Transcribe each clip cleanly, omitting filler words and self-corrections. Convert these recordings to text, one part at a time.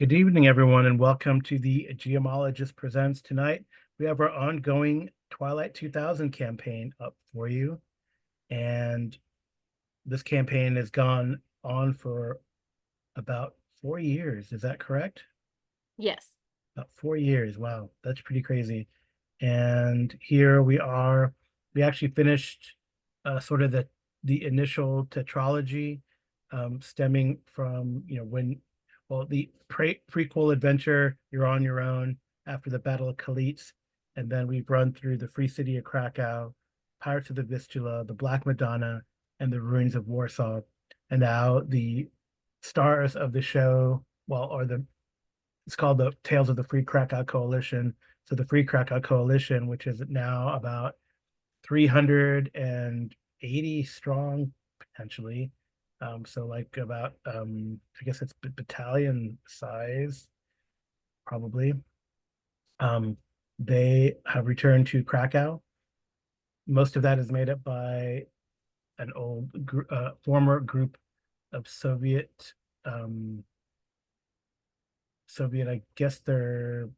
Good evening, everyone, and welcome to the Geomologist Presents. Tonight, we have our ongoing Twilight 2000 campaign up for you. And this campaign has gone on for about 4 years. Is that correct? Yes. About 4 years. Wow, that's pretty crazy. And here we are. We actually finished sort of the initial tetralogy, stemming from the prequel adventure, You're on Your Own, after the Battle of Kalitz, and then we've run through the Free City of Krakow, Pirates of the Vistula, the Black Madonna, and the Ruins of Warsaw. And now the stars of the show, it's called the Tales of the Free Krakow Coalition. So the Free Krakow Coalition, which is now about 380 strong, potentially. So like about I guess it's battalion size, probably. They have returned to Krakow. Most of that is made up by an former group of Soviet, I guess they're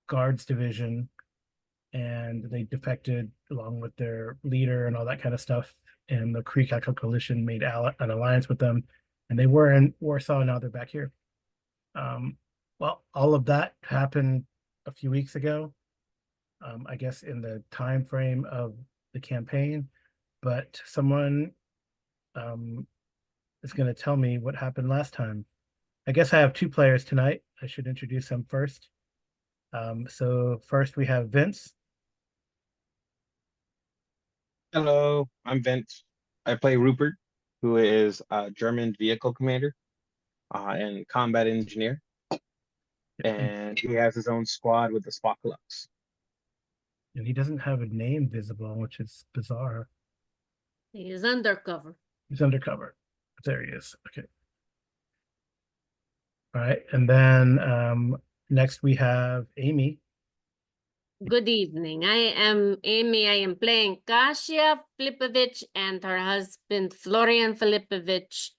guards division, and they defected along with their leader and all that kind of stuff. And the Krakow Coalition made an alliance with them, and they were in Warsaw. Now they're back here. Well, all of that happened a few weeks ago, I guess in the time frame of the campaign. But someone is going to tell me what happened last time. I guess I have two players tonight. I should introduce them first. So first we have Vince. Hello, I'm Vince. I play Ruppert, who is a German vehicle commander and combat engineer. And he has his own squad with the Spocalypse. And he doesn't have a name visible, which is bizarre. He is undercover. He's undercover. There he is. Okay. All right. And then next we have Amy. Good evening. I am Amy. I am playing Kasia Filipovich and her husband Florian Filipovich.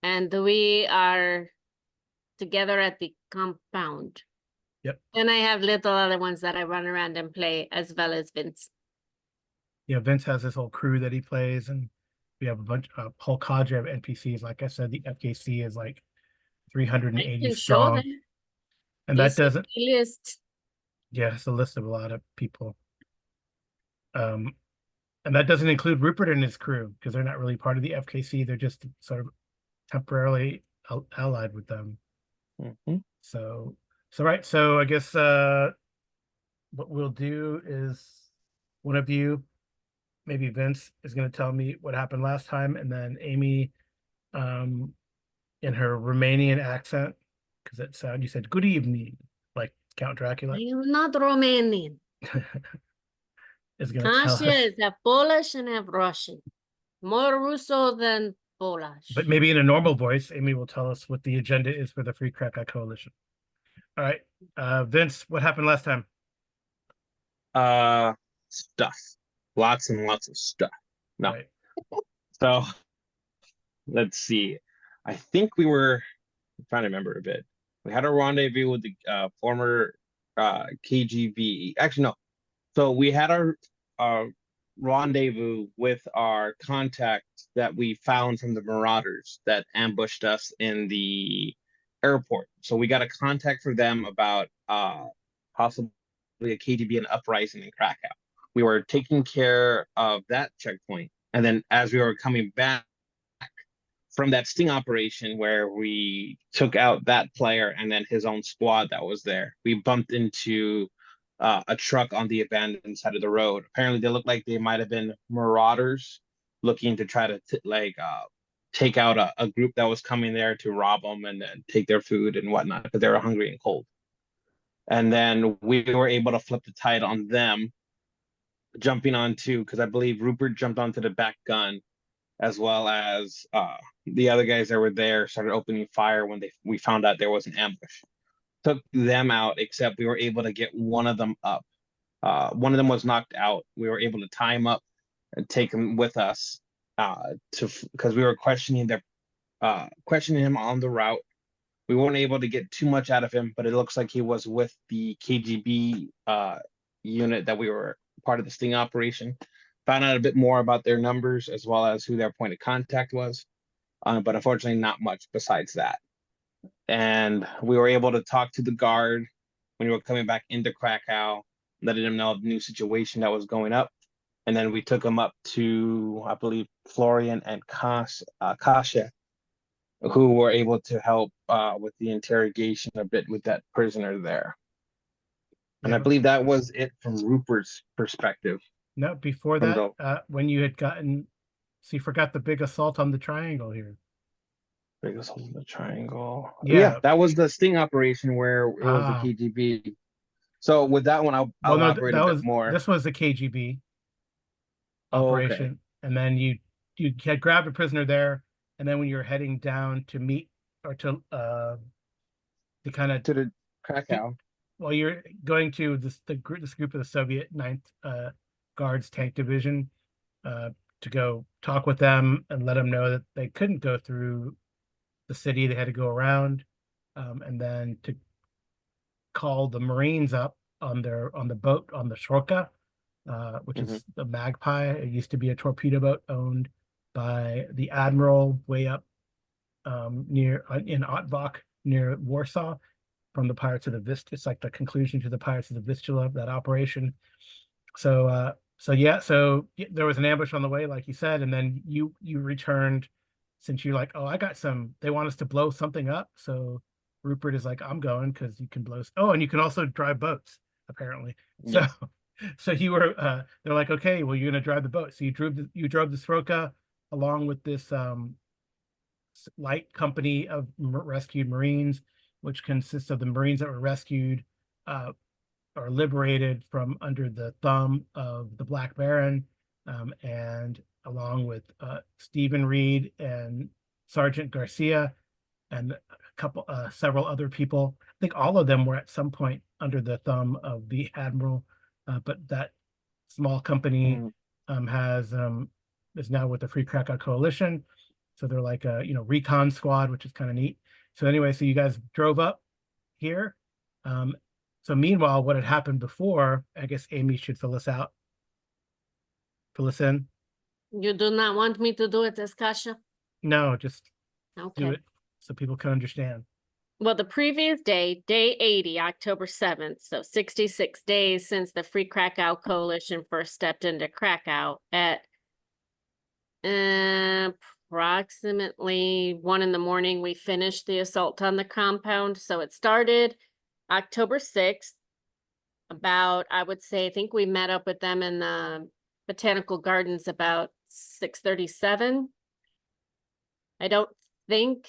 And we are together at the compound. Yep. And I have little other ones that I run around and play, as well as Vince. Yeah, Vince has this whole crew that he plays, and we have a whole cadre of NPCs. Like I said, the FKC is like 380 strong. And that doesn't list. Yeah, it's a list of a lot of people. And that doesn't include Ruppert and his crew, because they're not really part of the FKC. They're just sort of temporarily allied with them. Mm-hmm. So right. So I guess what we'll do is one of you, maybe Vince, is going to tell me what happened last time, and then Amy, in her Romanian accent, because it sounded, you said good evening, like Count Dracula. I am not Romanian. Is going to tell us. Kasia is a Polish and a Russian. More Russo than Polish. But maybe in a normal voice, Amy will tell us what the agenda is for the Free Krakow Coalition. All right. Vince, what happened last time? Stuff. Lots and lots of stuff. No. Right. So let's see. I think I'm trying to remember a bit. We had a rendezvous with the former KGB. Actually, no. So we had our rendezvous with our contact that we found from the Marauders that ambushed us in the airport. So we got a contact for them about possibly a KGB and uprising in Krakow. We were taking care of that checkpoint. And then as we were coming back from that sting operation where we took out that player and then his own squad that was there, we bumped into a truck on the abandoned side of the road. Apparently, they looked like they might have been marauders looking to try to take out a group that was coming there to rob them and then take their food and whatnot because they were hungry and cold. And then we were able to flip the tide on them, jumping onto, because I believe Ruppert jumped onto the back gun, as well as the other guys that were there started opening fire when we found out there was an ambush. Took them out, except we were able to get one of them up. One of them was knocked out. We were able to tie him up and take him with us because we were questioning him on the route. We weren't able to get too much out of him, but it looks like he was with the KGB unit that we were part of the sting operation. Found out a bit more about their numbers as well as who their point of contact was, but unfortunately not much besides that. And we were able to talk to the guard when we were coming back into Krakow, letting him know the new situation that was going up. And then we took him up to, I believe, Florian and Kasia, who were able to help with the interrogation a bit with that prisoner there. And I Yeah. believe that was it from Ruppert's perspective. No, before From that, when you had gotten, so you forgot the big assault on the triangle here. Biggest hole in the triangle. Yeah. That was the sting operation where it was the Ah. KGB. So with that one, I'll Well, no, elaborate a bit more. this was the KGB Oh, okay. operation, and then you had grabbed a prisoner there, and then when you were heading down to meet or to kind of To the Krakow. well, you're going to this group of the Soviet 9th Guards Tank Division to go talk with them and let them know that they couldn't go through the city; they had to go around, and then to call the Marines up on the boat on the Shorka, which is the Magpie. It used to be a torpedo boat owned by the admiral way up near in Otvok near Warsaw from the Pirates of the Vistula. It's like the conclusion to the Pirates of the Vistula, that operation. So there was an ambush on the way, like you said, and then you returned since you're like, oh, I got some. They want us to blow something up, so Ruppert is like, I'm going because you can blow. Oh, and you can also drive boats apparently. Yes. So you were. They're like, okay, well, you're gonna drive the boat. So you drove the Sroka along with this light company of rescued Marines, which consists of the Marines that were rescued or liberated from under the thumb of the Black Baron, and along with Stephen Reed and Sergeant Garcia and several other people. I think all of them were at some point under the thumb of the Admiral, but that small company is now with the Free Krakow Coalition. So they're like a recon squad, which is kind of neat. So anyway, so you guys drove up here. So meanwhile, what had happened before, I guess Amy should fill us in. You do not want me to do it as Kasia? No, just Okay. do it so people can understand. Well, the previous day, day 80, October 7th, so 66 days since the Free Krakow Coalition first stepped into Krakow at approximately 1 in the morning, we finished the assault on the compound. So it started October 6th, about, I would say, I think we met up with them in the Botanical Gardens about 6:37. I don't think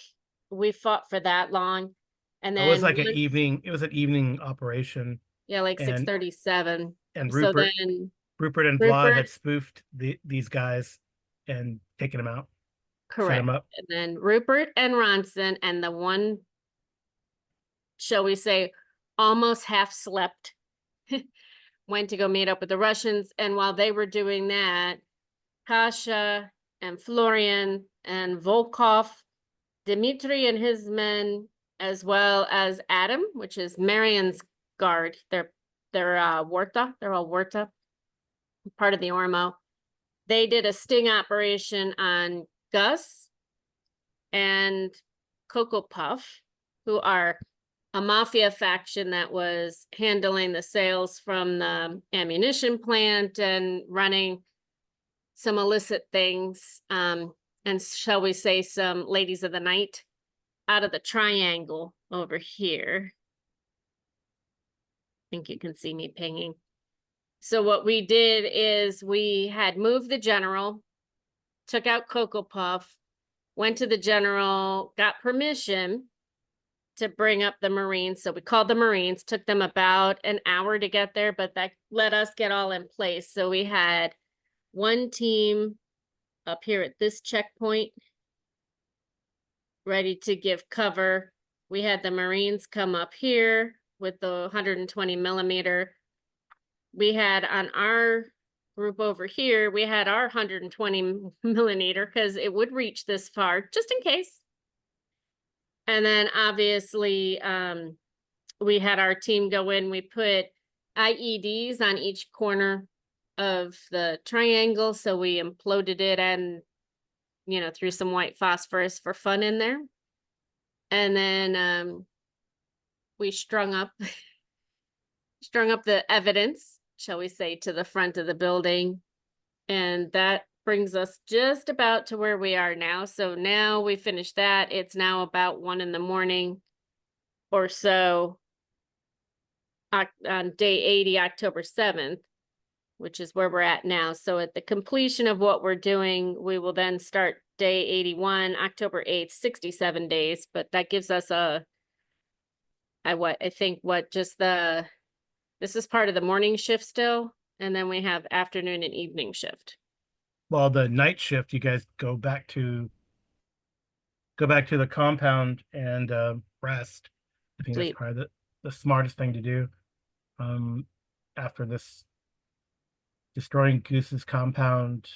we fought for that long. And then It was like an evening operation. Yeah, like 6:37. And So Ruppert then and Vlad had spoofed these guys and taken them out. Set correct. them up. And then Ruppert and Ronson and the one, shall we say, almost half slept, went to go meet up with the Russians. And while they were doing that, Kasia and Florian and Volkov, Dmitry and his men, as well as Adam, which is Marion's guard. They're Warta. They're all Warta, part of the Ormo. They did a sting operation on Gus and Cocoa Puff, who are a mafia faction that was handling the sales from the ammunition plant and running some illicit things, and shall we say some ladies of the night out of the triangle over here. I think you can see me pinging. So what we did is we had moved the general, took out Cocoa Puff, went to the general, got permission to bring up the Marines. So we called the Marines, took them about an hour to get there, but that let us get all in place. So we had one team up here at this checkpoint ready to give cover. We had the Marines come up here with the 120 millimeter. We had on our group over here, we had our 120 millimeter because it would reach this far, just in case. And then obviously, we had our team go in, we put IEDs on each corner of the triangle, so we imploded it and, threw some white phosphorus for fun in there. And then we strung up the evidence, shall we say, to the front of the building. And that brings us just about to where we are now. So now we finished that. It's now about 1 a.m. or so on day 80, October 7th, which is where we're at now. So at the completion of what we're doing, we will then start day 81, October 8th, 67 days. But that gives us this is part of the morning shift still. And then we have afternoon and evening shift. Well, the night shift, you guys go back to the compound and rest. I think that's Sleep. probably the smartest thing to do. After this destroying Goose's compound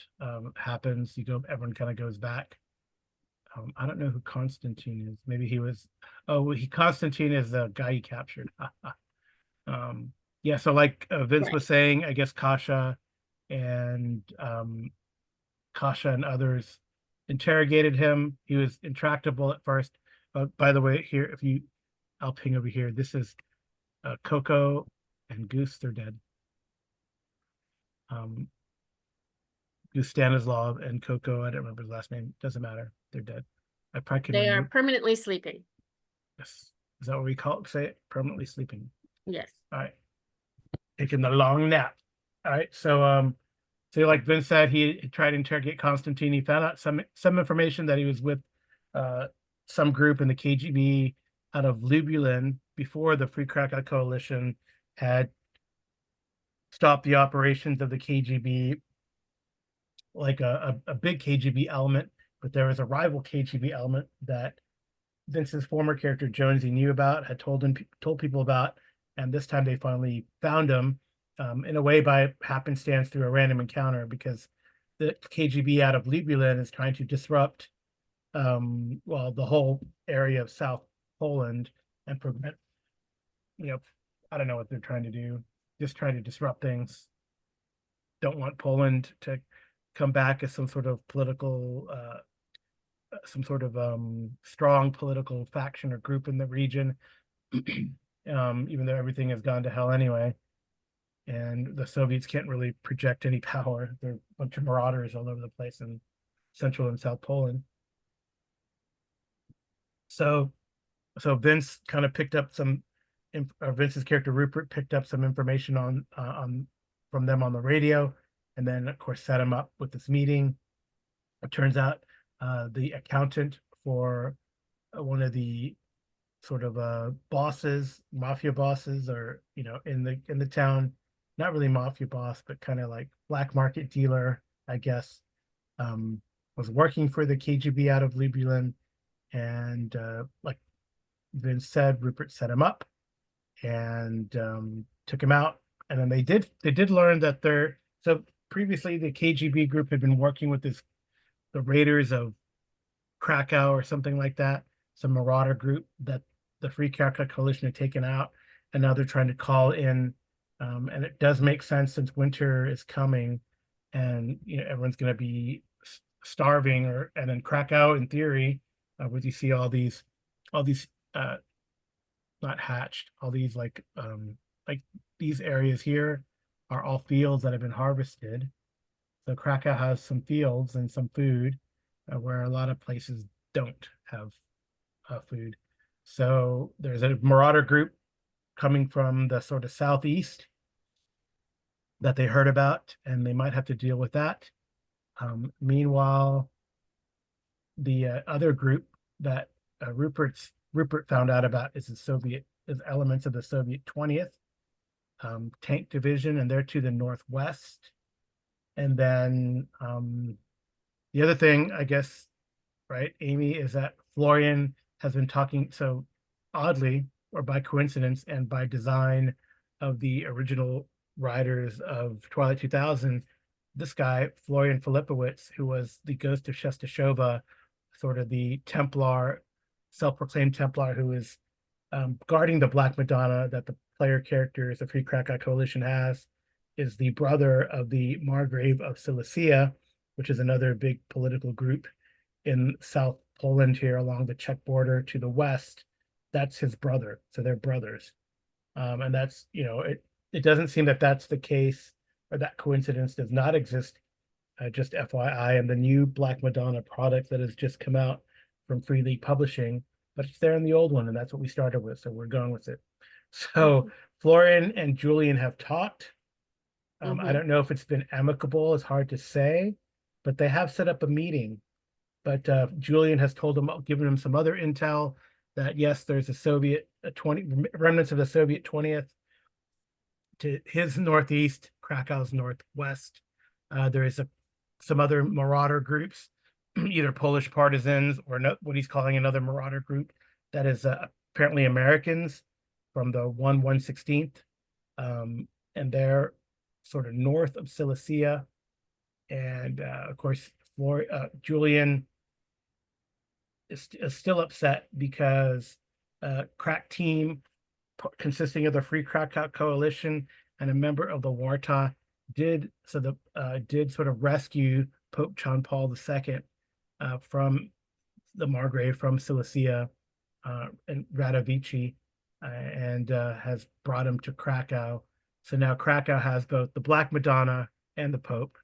happens, everyone kind of goes back. I don't know who Constantine is. Maybe he was. Constantine is the guy he captured. Yeah. So like Vince was saying, I guess Kasia and others interrogated him. He was intractable at first. By the way, here, I'll ping over here. This is Coco and Goose. They're dead. Goose Stanislav and Coco, I don't remember his last name. Doesn't matter. They're dead. I probably can They are permanently sleeping. Yes. Is that what we say it? Permanently sleeping. Yes. All right. Taking the long nap. All right. So like Vince said, he tried to interrogate Constantine. He found out some information that he was with some group in the KGB out of Lublin before the Free Krakow Coalition had stopped the operations of the KGB, like a big KGB element, but there was a rival KGB element that Vince's former character Jonesy knew about, had told people about, and this time they finally found him, in a way by happenstance through a random encounter, because the KGB out of Lublin is trying to disrupt, the whole area of South Poland and prevent, I don't know what they're trying to do, just trying to disrupt things. Don't want Poland to come back as some sort of political, strong political faction or group in the region, even though everything has gone to hell anyway. And the Soviets can't really project any power. They're a bunch of marauders all over the place in Central and South Poland. So Vince kind of picked up Vince's character Ruppert picked up some information on from them on the radio, and then of course set him up with this meeting. It turns out the accountant for one of the sort of mafia bosses, or in the town, not really mafia boss, but kind of like black market dealer, I guess, was working for the KGB out of Lublin, and like Vince said, Ruppert set him up and took him out. And then they did learn that so previously the KGB group had been working with the Raiders of Krakow or something like that, some marauder group that the Free Krakow Coalition had taken out, and now they're trying to call in. And it does make sense since winter is coming, and everyone's going to be starving, and then Krakow, in theory, where you see all these not hatched, all these like these areas here are all fields that have been harvested. So Krakow has some fields and some food, where a lot of places don't have food. So there's a marauder group coming from the sort of southeast that they heard about, and they might have to deal with that. Meanwhile, the other group that Ruppert found out about is elements of the Soviet 20th Tank Division, and they're to the northwest. And then the other thing, I guess, right, Amy, is that Florian has been talking, so oddly, or by coincidence and by design of the original writers of Twilight 2000, this guy, Florian Filipowicz, who was the ghost of Shestashova, sort of the Templar self-proclaimed Templar who is guarding the Black Madonna that the player characters, the Free Krakow Coalition has, is the brother of the Margrave of Silesia, which is another big political group in South Poland here along the Czech border to the west. That's his brother, so they're brothers. And that's, it doesn't seem that that's the case, or that coincidence does not exist. Just FYI, and the new Black Madonna product that has just come out from Free League Publishing, but it's there in the old one, and that's what we started with, so we're going with it. So Florian and Julian have talked. I don't know if it's been amicable, it's hard to say, but they have set up a meeting. But Julian has told him, given him some other intel, that yes, there's a 20 remnants of the Soviet 20th to his northeast, Krakow's northwest. There is some other marauder groups, either Polish partisans or what he's calling another marauder group that is apparently Americans from the 1/116th, and they're sort of north of Silesia. And of course, Julian is still upset because crack team consisting of the Free Krakow Coalition and a member of the Warta did sort of rescue Pope John Paul II from the Margrave, from Silesia and Radovici, and has brought him to Krakow. So now Krakow has both the Black Madonna and the Pope,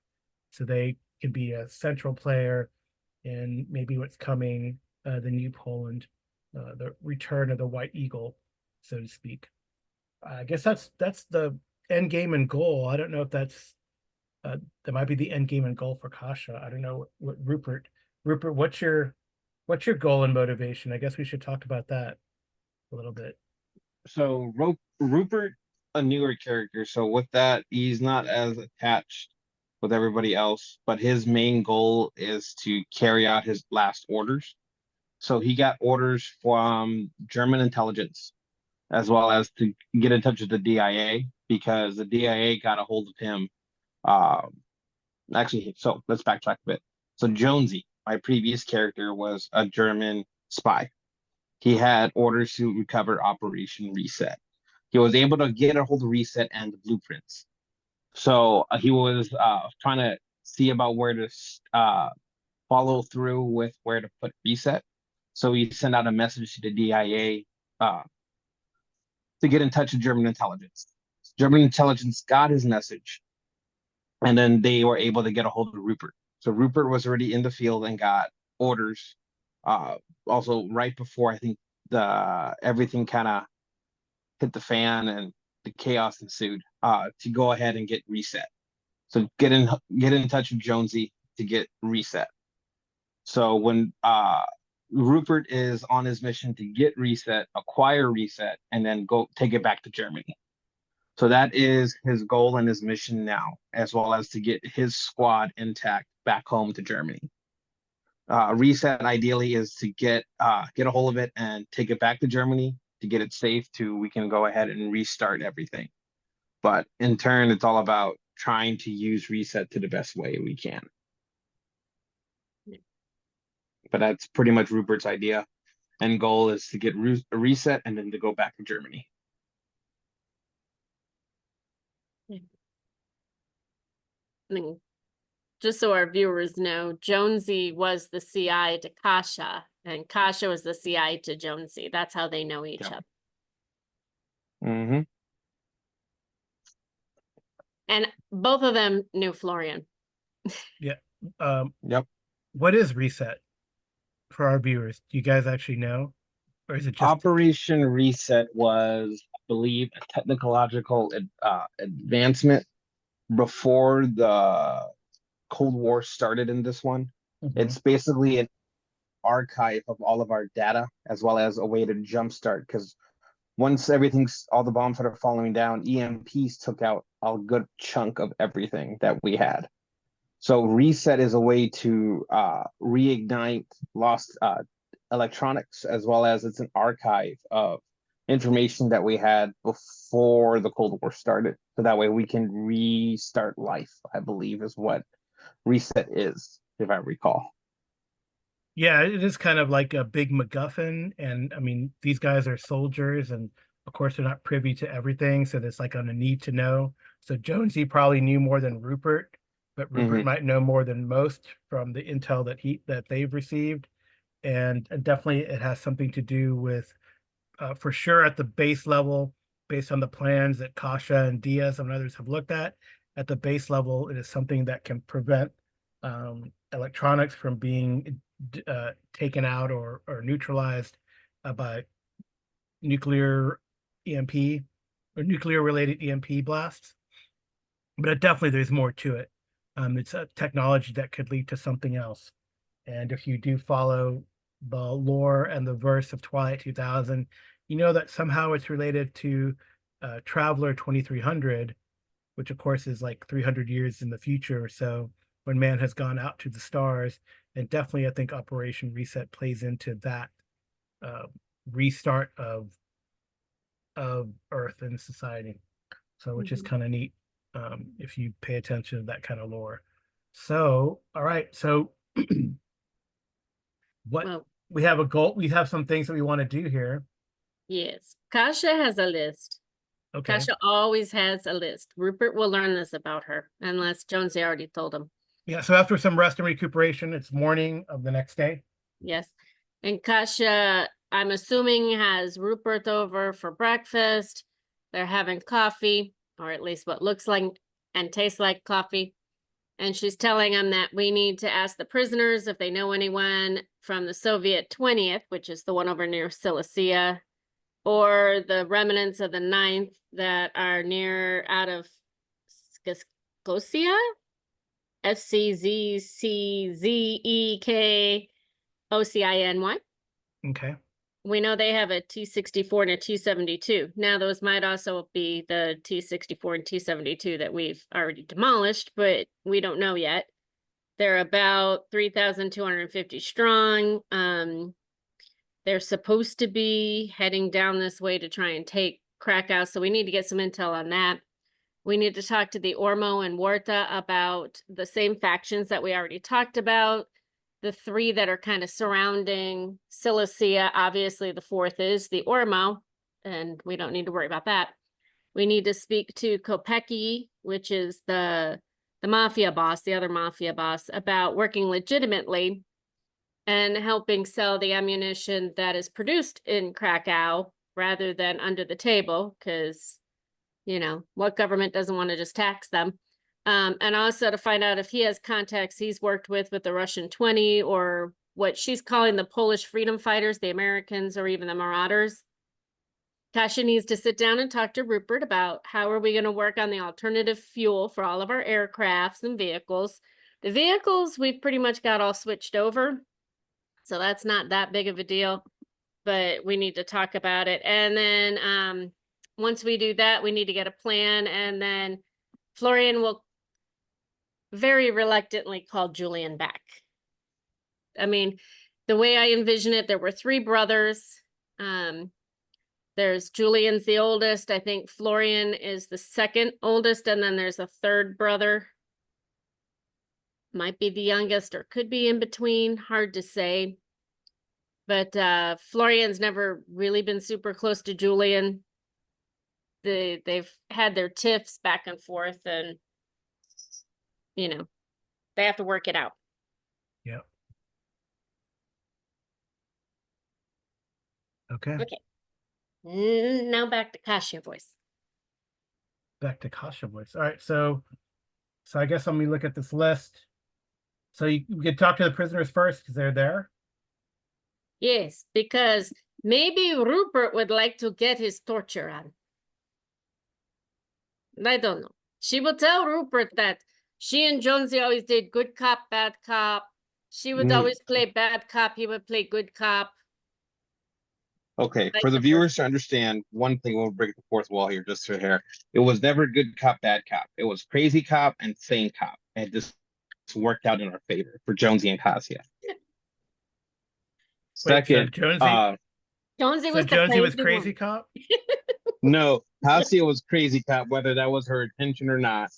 so they can be a central player in maybe what's coming, the New Poland, the return of the White Eagle, so to speak. I guess that's the end game and goal. I don't know if that might be the end game and goal for Kasia. I don't know what Ruppert, what's your goal and motivation? I guess we should talk about that a little bit. So Ruppert, a newer character, so with that, he's not as attached with everybody else, but his main goal is to carry out his last orders. So he got orders from German intelligence, as well as to get in touch with the DIA, because the DIA got a hold of him. Actually, so let's backtrack a bit. So Jonesy, my previous character, was a German spy. He had orders to recover Operation Reset. He was able to get a hold of Reset and the blueprints. So he was trying to see about where to follow through with where to put Reset. So he sent out a message to the DIA to get in touch with German intelligence. German intelligence got his message, and then they were able to get a hold of Ruppert. So Ruppert was already in the field and got orders. Also, right before I think everything kind of hit the fan and the chaos ensued, to go ahead and get Reset. So get in touch with Jonesy to get Reset. So when Ruppert is on his mission to get Reset, acquire Reset, and then go take it back to Germany. So that is his goal and his mission now, as well as to get his squad intact back home to Germany. Reset ideally is to get a hold of it and take it back to Germany to get it safe we can go ahead and restart everything. But in turn, it's all about trying to use Reset to the best way we can. But that's pretty much Ruppert's idea and goal, is to get Reset and then to go back to Germany. I mean, just so our viewers know, Jonesy was the CI to Kasia, and Kasia was the CI to Jonesy. That's how they know each other. Mm-hmm. And both of them knew Florian. Yeah. Yep. What is Reset for our viewers? Do you guys actually know? Or is it just Operation Reset was, I believe, a technological advancement before the Cold War started in this one. It's basically an archive of all of our data, as well as a way to jumpstart, because once all the bombs started falling down, EMPs took out a good chunk of everything that we had. So Reset is a way to reignite lost electronics, as well as it's an archive of information that we had before the Cold War started. So that way we can restart life, I believe, is what Reset is, if I recall. Yeah, it is kind of like a big MacGuffin, and I mean, these guys are soldiers, and of course they're not privy to everything, so there's like on a need to know. So Jonesy probably knew more than Rupert, but Rupert Hmm. might know more than most from the intel that they've received, and definitely it has something to do with, for sure at the base level, based on the plans that Kasha and Diaz and others have looked at the base level, it is something that can prevent electronics from being taken out or neutralized by nuclear EMP or nuclear related EMP blasts. But definitely there's more to it. It's a technology that could lead to something else. And if you do follow the lore and the verse of Twilight 2000, you know that somehow it's related to Traveler 2300, which of course is like 300 years in the future or so, when man has gone out to the stars. And definitely, I think Operation Reset plays into that uh, restart of Earth and society. So, which is Mhm. kind of neat if you pay attention to that kind of lore. So, all right. So, what Well, we have a goal, we have some things that we want to do here. yes. Kasia has a list. Okay. Kasia always has a list. Rupert will learn this about her, unless Jonesy already told him. Yeah. So, after some rest and recuperation, it's morning of the next day. Yes. And Kasia, I'm assuming, has Rupert over for breakfast. They're having coffee, or at least what looks like and tastes like coffee. And she's telling him that we need to ask the prisoners if they know anyone from the Soviet 20th, which is the one over near Cilicia, or the remnants of the 9th that are near out of Scotia, Sczczekociny. Okay. We know they have a T-64 and a T-72. Now, those might also be the T-64 and T-72 that we've already demolished, but we don't know yet. They're about 3,250 strong. They're supposed to be heading down this way to try and take Krakow, so we need to get some intel on that. We need to talk to the Ormo and Warta about the same factions that we already talked about. The three that are kind of surrounding Cilicia. Obviously, the fourth is the Ormo, and we don't need to worry about that. We need to speak to Kopecky, which is the mafia boss, the other mafia boss, about working legitimately and helping sell the ammunition that is produced in Krakow rather than under the table, because, you know, what government doesn't want to just tax them? And also to find out if he has contacts he's worked with the Russian 20 or what she's calling the Polish freedom fighters, the Americans, or even the Marauders. Kasia needs to sit down and talk to Rupert about how are we going to work on the alternative fuel for all of our aircrafts and vehicles. The vehicles we've pretty much got all switched over, so that's not that big of a deal, but we need to talk about it. And then once we do that, we need to get a plan, and then Florian will very reluctantly call Julian back. I mean, the way I envision it, there were three brothers. There's Julian's the oldest. I think Florian is the second oldest, and then there's a third brother. Might be the youngest or could be in between. Hard to say. But Florian's never really been super close to Julian. They've had their tiffs back and forth, and you know, they have to work it out. Yeah. Okay. Okay. Now back to Kasia voice. Back to Kasha voice. All right. So I guess let me look at this list. So you could talk to the prisoners first because they're there. Yes, because maybe Rupert would like to get his torture on. I don't know. She will tell Rupert that she and Jonesy always did good cop, bad cop. She would always play bad cop. He would play good cop. Okay, for Vice the versa. viewers to understand, one thing we'll break the fourth wall here, just for here. It was never good cop, bad cop. It was crazy cop and sane cop. And this worked out in our favor for Jonesy and Kasia. Wait, so Second, Jonesy Jonesy so was the Jonesy was crazy crazy one. cop? no, Kasia was crazy cop, whether that was her intention or not.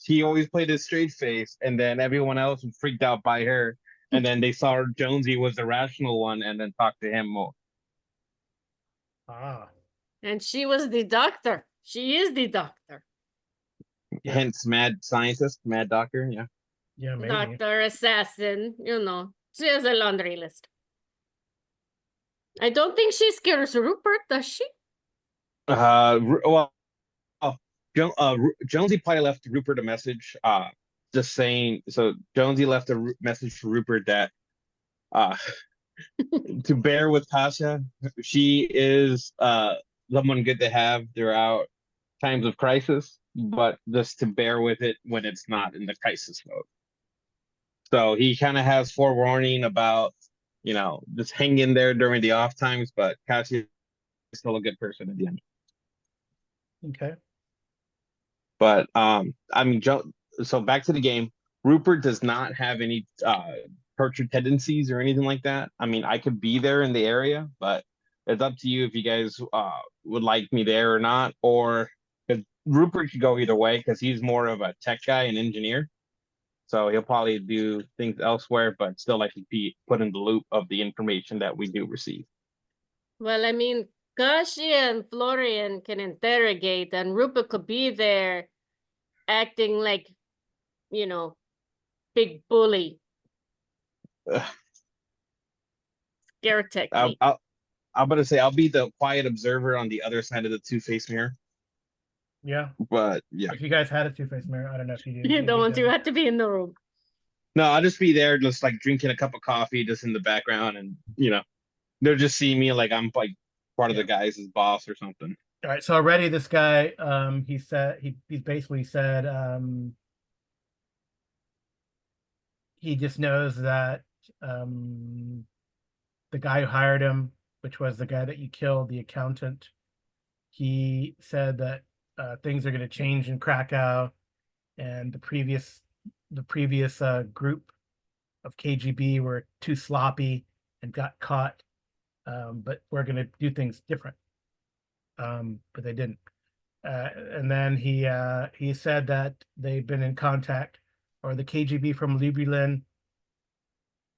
She always played a straight face, and then everyone else was freaked out by her. And then they saw Jonesy was the rational one and then talked to him more. Ah, And she was the doctor. She is the doctor. Yeah. Hence mad scientist, mad doctor, yeah. yeah, maybe. Doctor, assassin, She has a laundry list. I don't think she scares Rupert, does she? Well, Jonesy probably left Rupert a message, just saying. So Jonesy left a message for Rupert that, to bear with Kasia. She is someone good to have throughout times of crisis, but just to bear with it when it's not in the crisis mode. So he kind of has forewarning about, just hang in there during the off times, but Kasia is still a good person at the end. Okay. But I mean, so back to the game. Rupert does not have any torture tendencies or anything like that. I mean, I could be there in the area, but it's up to you if you guys would like me there or not. Or because Rupert could go either way because he's more of a tech guy and engineer. So he'll probably do things elsewhere, but still like to be put in the loop of the information that we do receive. Well, I mean, Kasia and Florian can interrogate, and Rupert could be there acting like, big bully. Scare technique. I'm gonna say I'll be the quiet observer on the other side of the two-faced mirror. Yeah. But yeah. If you guys had a two-faced mirror, I don't know if you do. You don't want to have to be in the room. No, I'll just be there, just like drinking a cup of coffee, just in the background, and they'll just see me like I'm like part of the guys' boss or something. All right. So already this guy, he said he's basically said he just knows that the guy who hired him, which was the guy that you killed, the accountant, he said that things are going to change in Krakow, and the previous group of KGB were too sloppy and got caught, but we're going to do things different. But they didn't. And then he said that they've been in contact, or the KGB from Lublin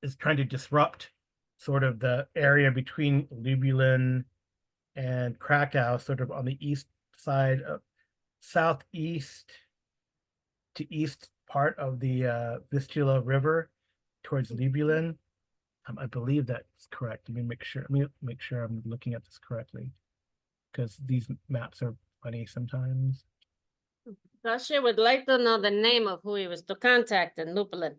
is trying to disrupt sort of the area between Lublin and Krakow, sort of on the east side of southeast to east part of the Vistula River towards Lublin. I believe that's correct. Let me make sure I'm looking at this correctly, because these maps are funny sometimes. Kasia would like to know the name of who he was to contact in Lublin.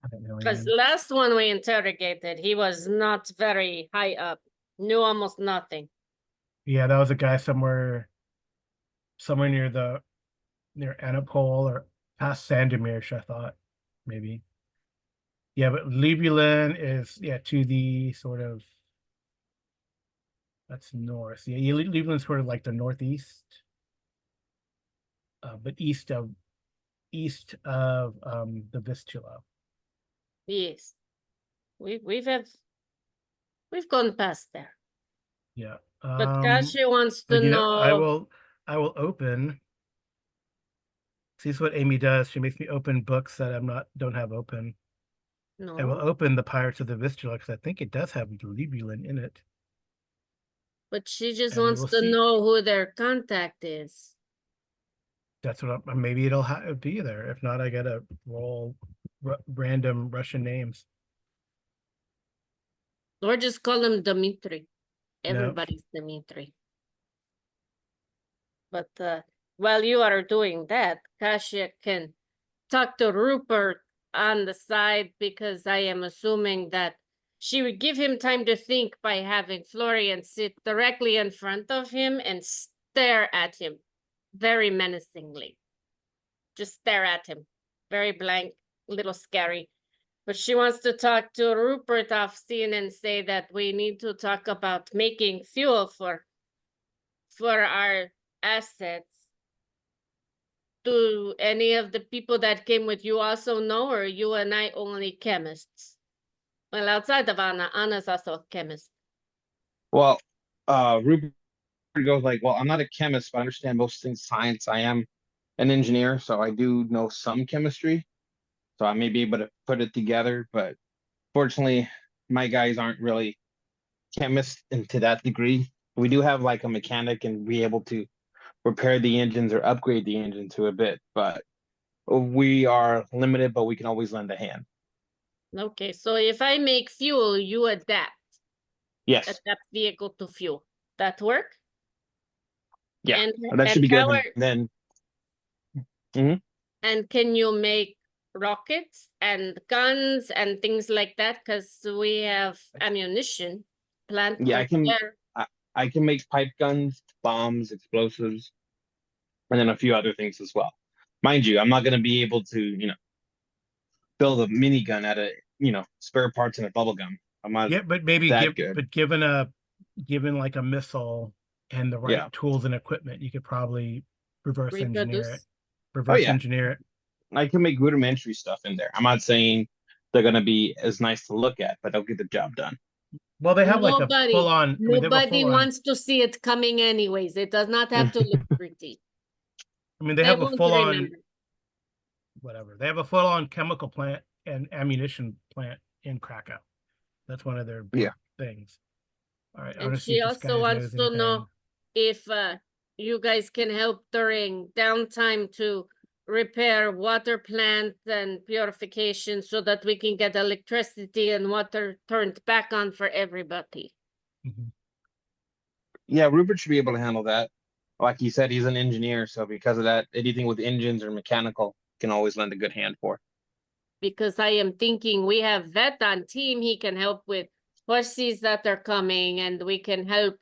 I don't know. Because last one we interrogated, he was not very high up, knew almost nothing. Yeah, that was a guy somewhere near Anapol or past Sandomierz, I thought, maybe. Yeah, but Lublin is to the sort of, that's north. Yeah, Lublin's sort of like the northeast, but east of the Vistula. Yes, we've gone past there. Yeah. But Kasia wants to know. I will open. See, this is what Amy does. She makes me open books that don't have open. No. I will open the Pirates of the Vistula because I think it does have Lublin in it. But she just wants to know who their contact is. That's what maybe it'll be there. If not, I gotta roll random Russian names. Or just call him Dmitri. No. Everybody's Dmitri. But while you are doing that, Kasia can talk to Rupert on the side, because I am assuming that she would give him time to think by having Florian sit directly in front of him and stare at him very menacingly. Just stare at him. Very blank, a little scary. But she wants to talk to Ruppert off scene and say that we need to talk about making fuel for our assets. Do any of the people that came with you also know, or you and I only chemists? Well, outside of Anna's also a chemist. Well, Rupert goes like, well, I'm not a chemist, but I understand most things science. I am an engineer, so I do know some chemistry. So I may be able to put it together, but Fortunately, my guys aren't really chemists to that degree. We do have like a mechanic and be able to repair the engines or upgrade the engine to a bit, but we are limited, but we can always lend a hand. Okay, so if I make fuel, you Yes. adapt vehicle to fuel. That work? Yeah. And That should and be good. how And are then Mhm. and can you make rockets and guns and things like that? Because we have ammunition plant Yeah, over there. I can make pipe guns, bombs, explosives, and then a few other things as well. Mind you, I'm not going to be able to, build a minigun out of, spare parts and a bubble gum. I'm not Yeah, but maybe that good. given like a missile and the right Yeah. tools and equipment, you could probably reverse engineer it. Reproduce. Oh Reverse yeah, engineer it. I can make rudimentary stuff in there. I'm not saying they're going to be as nice to look at, but they'll get the job done. Well, they have like a full Nobody, on. I mean, they have a nobody full on. wants to see it coming anyways. It does not have to look pretty. I mean, they They have a won't full on. remember. Whatever. They have a full on chemical plant and ammunition plant in Krakow. That's one of their big Yeah. things. All right. I want And to see she if this guy also wants knows to anything. know if you guys can help during downtime to repair water plants and purification so that we can get electricity and water turned back on for everybody. Mhm. Yeah, Ruppert should be able to handle that. Like you said, he's an engineer, so because of that, anything with engines or mechanical can always lend a good hand for. Because I am thinking we have vet on team, he can help with horses that are coming, and we can help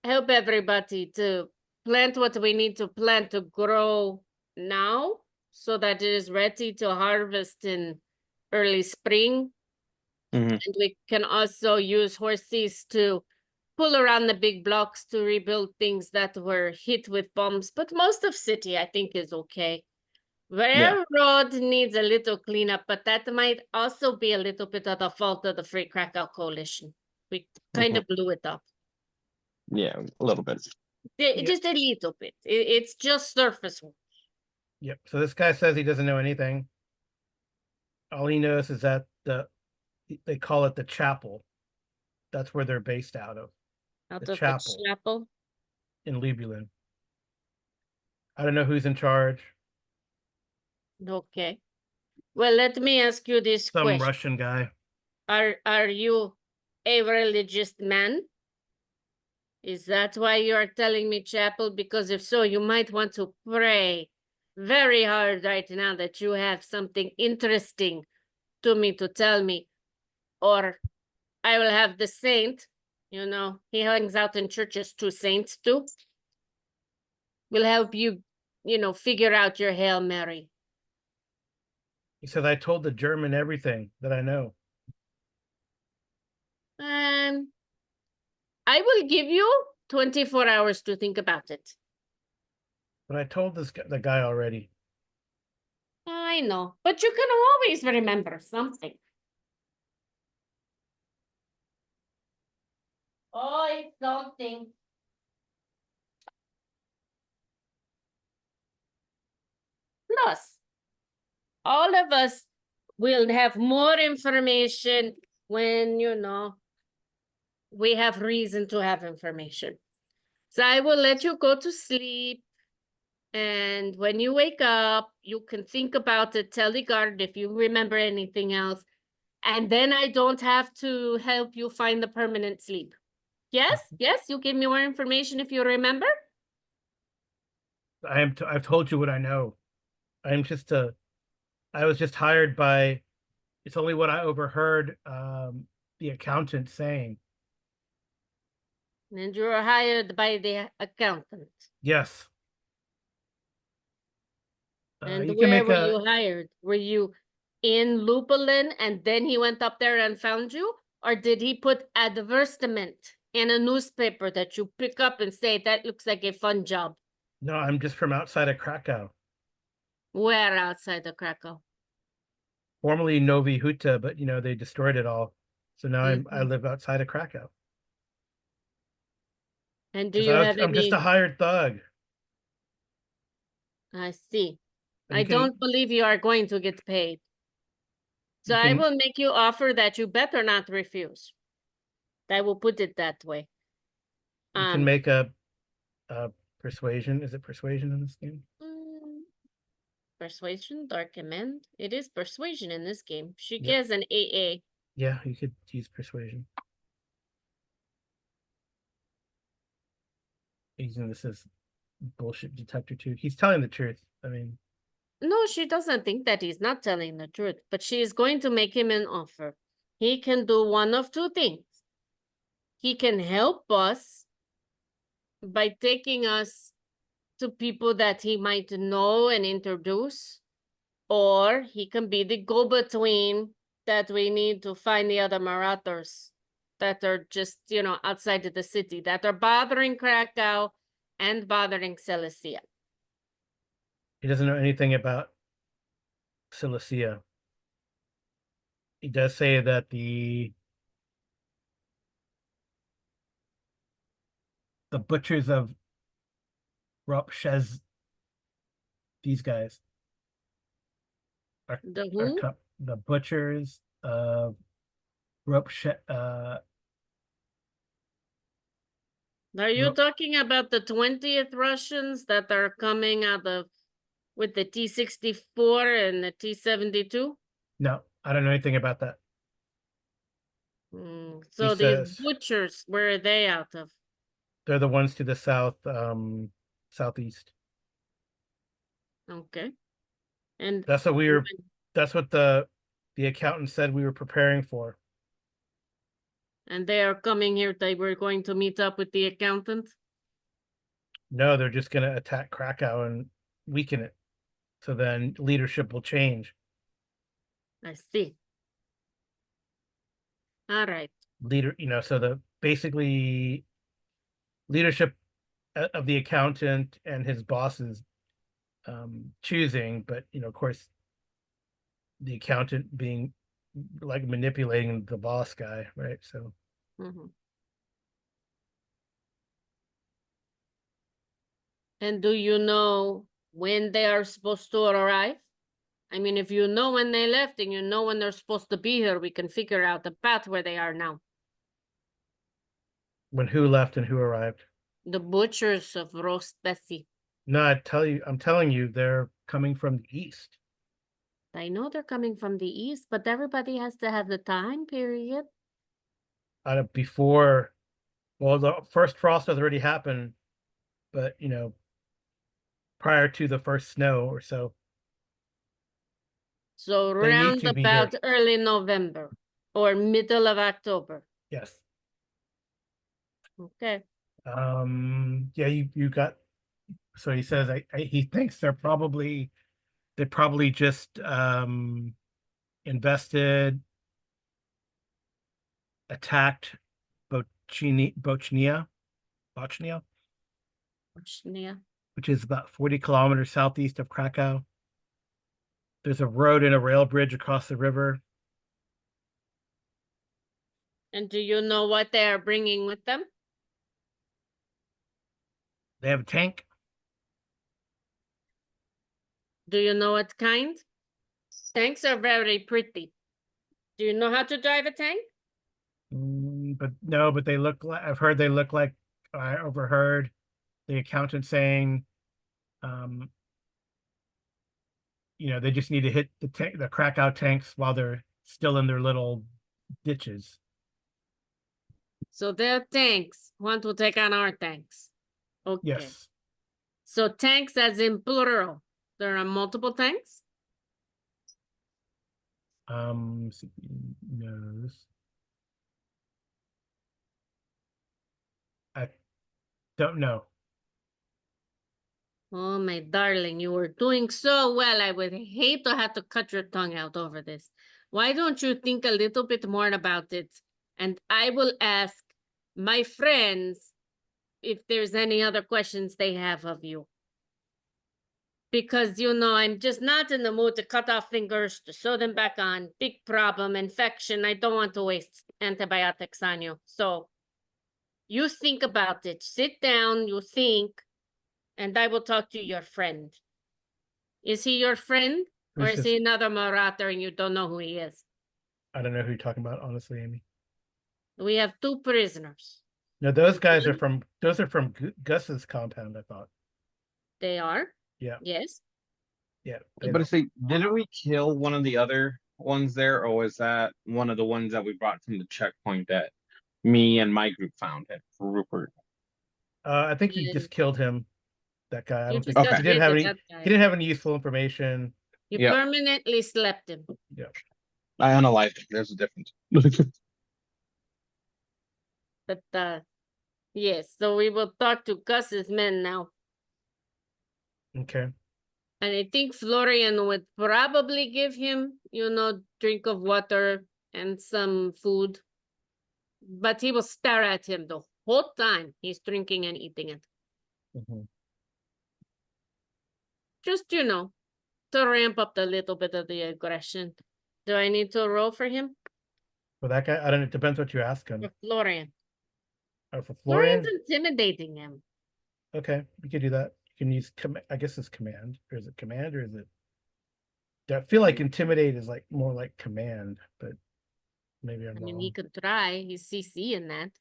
everybody to plant what we need to plant to grow now so that it is ready to harvest in early spring. Mhm. And we can also use horses to pull around the big blocks to rebuild things that were hit with bombs. But most of city, I think, is okay. Yeah. Railroad needs a little cleanup, but that might also be a little bit of the fault of the Free Krakow Coalition. We kind Mhm. of blew it up. Yeah, a little bit. Yep. Just a little bit. It's just surface work. Yep. So this guy says he doesn't know anything. All he knows is that they call it the chapel. That's where they're based out of. Out The of the chapel chapel. in Libulin. I don't know who's in charge. Okay. Well, let me ask you this Some question. Russian guy. Are you a religious man? Is that why you are telling me chapel? Because if so, you might want to pray very hard right now that you have something interesting to me to tell me. Or I will have the saint, he hangs out in churches, 2 saints too. Will help you, figure out your Hail Mary. He says I told the German everything that I know. I will give you 24 hours to think about it. But I told the guy already. I know, but you can always remember something. Always something. Plus, all of us will have more information when, we have reason to have information. So I will let you go to sleep. And when you wake up, you can think about it, tell the guard if you remember anything else. And then I don't have to help you find the permanent sleep. Yes, you give me more information if you remember. I've told you what I know. I was just hired by, it's only what I overheard the accountant saying. And you were hired by the accountant. Yes. And You can where make were you hired? Were you in Lupulin and then he went up there and found you? Or did he put advertisement in a newspaper that you pick up and say, that looks like a fun job? No, I'm just from outside of Krakow. Where outside of Krakow? Formerly Novi Huta, but they destroyed it all. So now I live outside of Krakow. And do you have I'm just a any? hired thug. I see. But I don't believe you are going to get paid. So You I can- will make you offer that you better not refuse. I will put it that way. You can make a persuasion. Is it persuasion in this game? Persuasion, dark command. It is persuasion in this game. She Yep. gets an AA. Yeah, you could use persuasion. Using this as bullshit detector too. He's telling the truth. I mean, No, she doesn't think that he's not telling the truth, but she is going to make him an offer. He can do one of two things. He can help us by taking us to people that he might know and introduce, or he can be the go-between that we need to find the other marauders that are just, outside of the city, that are bothering Krakow and bothering Cilicia. he doesn't know anything about Cilicia. He does say that the butchers of Ruppert, these guys are, The who? the butchers of Ruppert. Are you Rupp- talking about the 20th Russians that are coming out of with the T-64 and the T-72? No, I don't know anything about that. So these says- butchers, where are they out of? They're the ones to the south, southeast. Okay. And That's what we were. That's what the accountant said we were preparing for. they are coming here. They were going to meet up with the accountant. No, they're just going to attack Krakow and weaken it. So then leadership will change. I see. All right. So the basically leadership of the accountant and his bosses choosing, but of course the accountant being like manipulating the boss guy, right? So And do you know when they are supposed to arrive? I mean, if you know when they left and you know when they're supposed to be here, we can figure out the path where they are now. when who left and who arrived? The butchers of Rostesi. No, I'm telling you, they're coming from the east. I know they're coming from the east, but everybody has to have the time period. Before, well, the first frost has already happened, but prior to the first snow or so. So They need round to be about here. early November or middle of October. Yes. Okay. Yeah, you got. So he says he thinks they probably just invested, attacked Bochnia, which is about 40 kilometers southeast of Krakow. There's a road and a rail bridge across the river. And do you know what they are bringing with them? They have a tank. Do you know what kind? Tanks are very pretty. Do you know how to drive a tank? But they look like, I've heard they look like, I overheard the accountant saying, they just need to hit the Krakow tanks while they're still in their little ditches. So their tanks want to take on our tanks. Okay. Yes. So tanks as in plural. There are multiple tanks? Knows. I don't know. Oh, my darling, you were doing so well. I would hate to have to cut your tongue out over this. Why don't you think a little bit more about it? And I will ask my friends if there's any other questions they have of you. Because, I'm just not in the mood to cut off fingers, to sew them back on. Big problem, infection. I don't want to waste antibiotics on you. So you think about it. Sit down, you think, and I will talk to your friend. Is he your friend? Or is he another marauder and you don't know who he is? I don't know who you're talking about, honestly, Amy. We have 2 prisoners. No, those And guys are one- from Gus's compound, I thought. They are? Yeah, Yes. yeah. They But don't. see, didn't we kill one of the other ones there, or was that one of the ones that we brought from the checkpoint that me and my group found at Ruppert? I think you Yeah. just killed him. That guy. I You don't just think Okay. got he didn't rid have of any. that He guy. didn't have any useful information. You Yep. permanently slept him. Yeah. I unalived him. There's a difference. But yes, so we will talk to Gus's men now. Okay. And I think Florian would probably give him, drink of water and some food. But he will stare at him the whole time he's drinking and eating it. Mhm. Just, to ramp up a little bit of the aggression. Do I need to roll for him? For that guy, I don't know. It depends what you ask him. For Florian. For Florian's Florian, intimidating him. okay, we could do that. You can use I guess it's command, or is it command, or is it? I feel like intimidate is like more like command, but maybe I'm I mean, wrong. he could try. He's CC in that.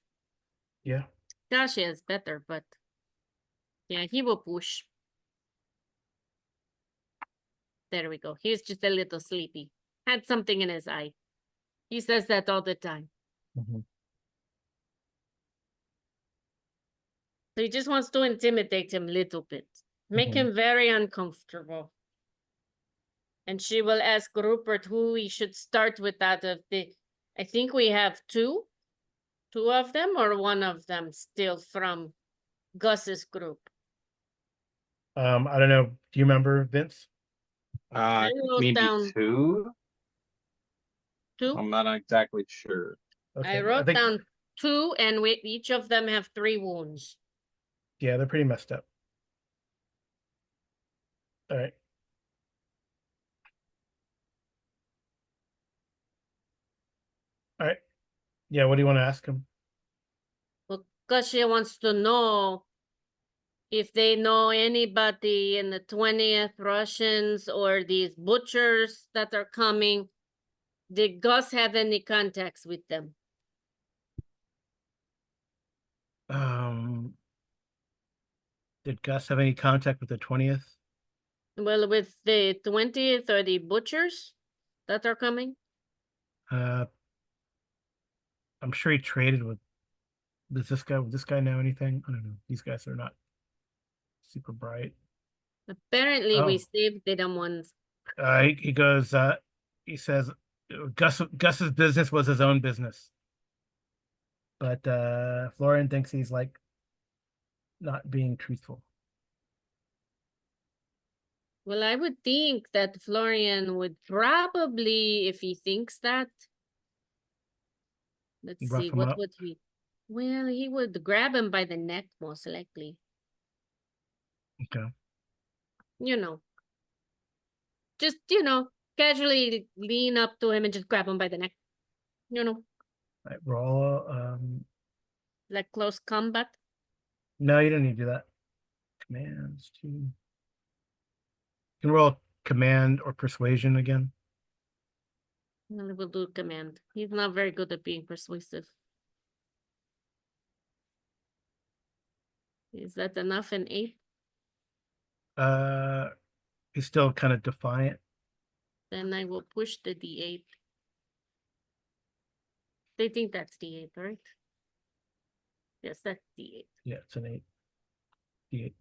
Yeah. Kasia is better, but yeah, he will push. There we go. He's just a little sleepy. Had something in his eye. He says that all the time. Mhm. So he just wants to intimidate him a little bit. Make Mhm. him very uncomfortable. And she will ask Ruppert who we should start with out of the... I think we have 2. 2 of them or one of them still from Gus's group. I don't know. Do you remember, Vince? I wrote Maybe down 2. 2. I'm not exactly sure. Okay. I wrote down 2, and each of them have 3 wounds. Yeah, they're pretty messed up. All right. All right. Yeah, what do you want to ask him? Well, Kasia wants to know if they know anybody in the 20th Russians or these butchers that are coming. Did Gus have any contacts with them? Did Gus have any contact with the 20th? Well, with the 20th or the butchers that are coming? I'm sure he traded with. Does this guy know anything? I don't know. These guys are not super bright. Apparently, we Oh. saved them once. He goes. He says, Gus's business was his own business, but Florian thinks he's like not being truthful. Well, I would think that Florian would probably, if he thinks that. Let's Rough see, him what up. would he? Well, he would grab him by the neck, most likely. Okay. Just, casually lean up to him and just grab him by the neck. All right, roll. Like close combat. No, you don't need to do that. Commands to. You can roll command or persuasion again. Well, we'll do command. He's not very good at being persuasive. Is that enough? An 8? He's still kind of defiant. Then I will push the D8. They think that's D8, right? Yes, that's D8. Yeah, it's an 8. D8.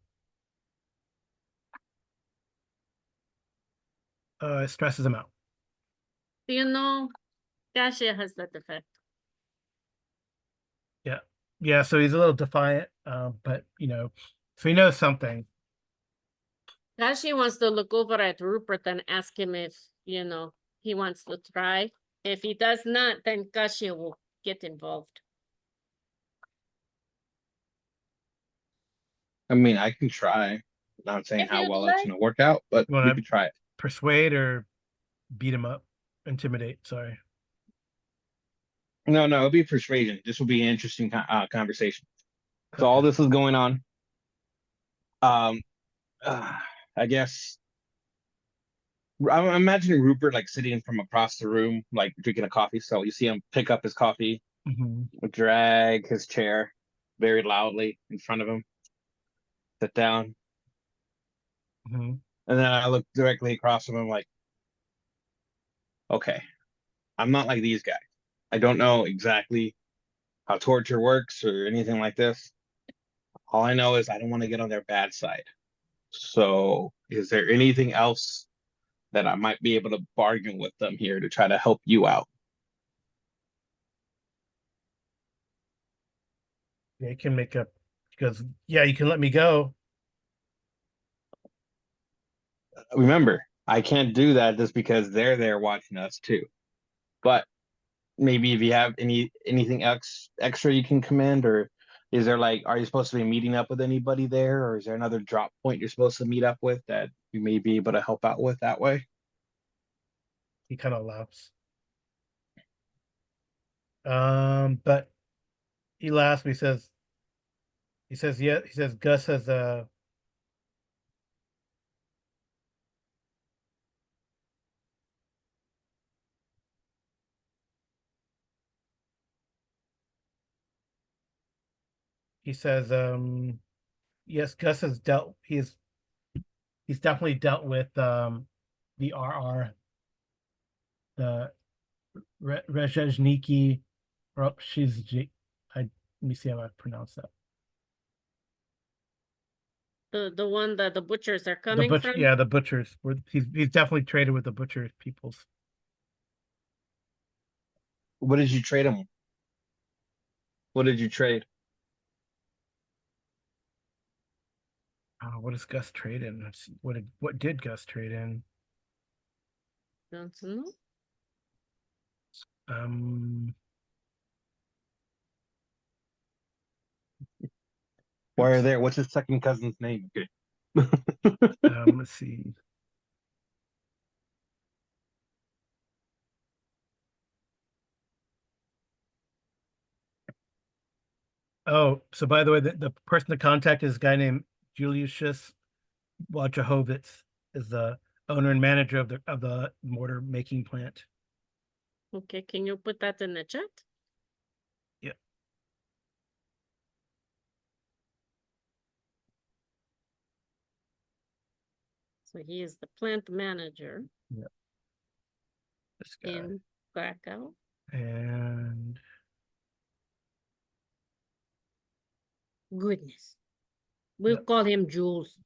It stresses him out. Do Kasia has that effect. Yeah. Yeah, so he's a little defiant, but so he knows something. Kasia wants to look over at Ruppert and ask him if, he wants to try. If he does not, then Kasia will get involved. I mean, I can try. Not saying If how you'd well it's like. gonna work out, but You we wanna- could try it. Persuade or beat him up, intimidate. Sorry. No, it'll be persuasion. This will be an interesting conversation. So all this is going on. I guess I'm imagining Rupert like sitting from across the room, like drinking a coffee. So you see him pick up his coffee, drag his chair very loudly in front of him, sit down, and then I look directly across from him like, okay, I'm not like these guys. I don't know exactly how torture works or anything like this. All I know is I don't want to get on their bad side. So, is there anything else that I might be able to bargain with them here to try to help you out? Yeah, you can make up because yeah, you can let me go. Remember, I can't do that just because they're there watching us too. But maybe if you have anything extra you can command, or is there like, are you supposed to be meeting up with anybody there, or is there another drop point you're supposed to meet up with that you may be able to help out with that way? He kind of laughs. But he laughs. He says, yeah. He says Gus has he says, yes, Gus has dealt. He's definitely dealt with the RR, the Rezhezniki, or she's let me see how I pronounce that. The one that the butchers are The coming butcher, from? yeah, the butchers. He's definitely traded with the butcher peoples. What did you trade them? What did you trade? What does Gus trade in? What did Gus trade in? Don't know. Um, Why are oops. there? What's his second cousin's name? Okay. Let's see. Oh, so by the way, the person to contact is a guy named Julius Wojciechowicz, is the owner and manager of the mortar making plant. Okay, can you put that in the chat? Yeah. So he is the plant manager Yeah. This guy. in Krakow. And Goodness. We'll Yep. call him Jules.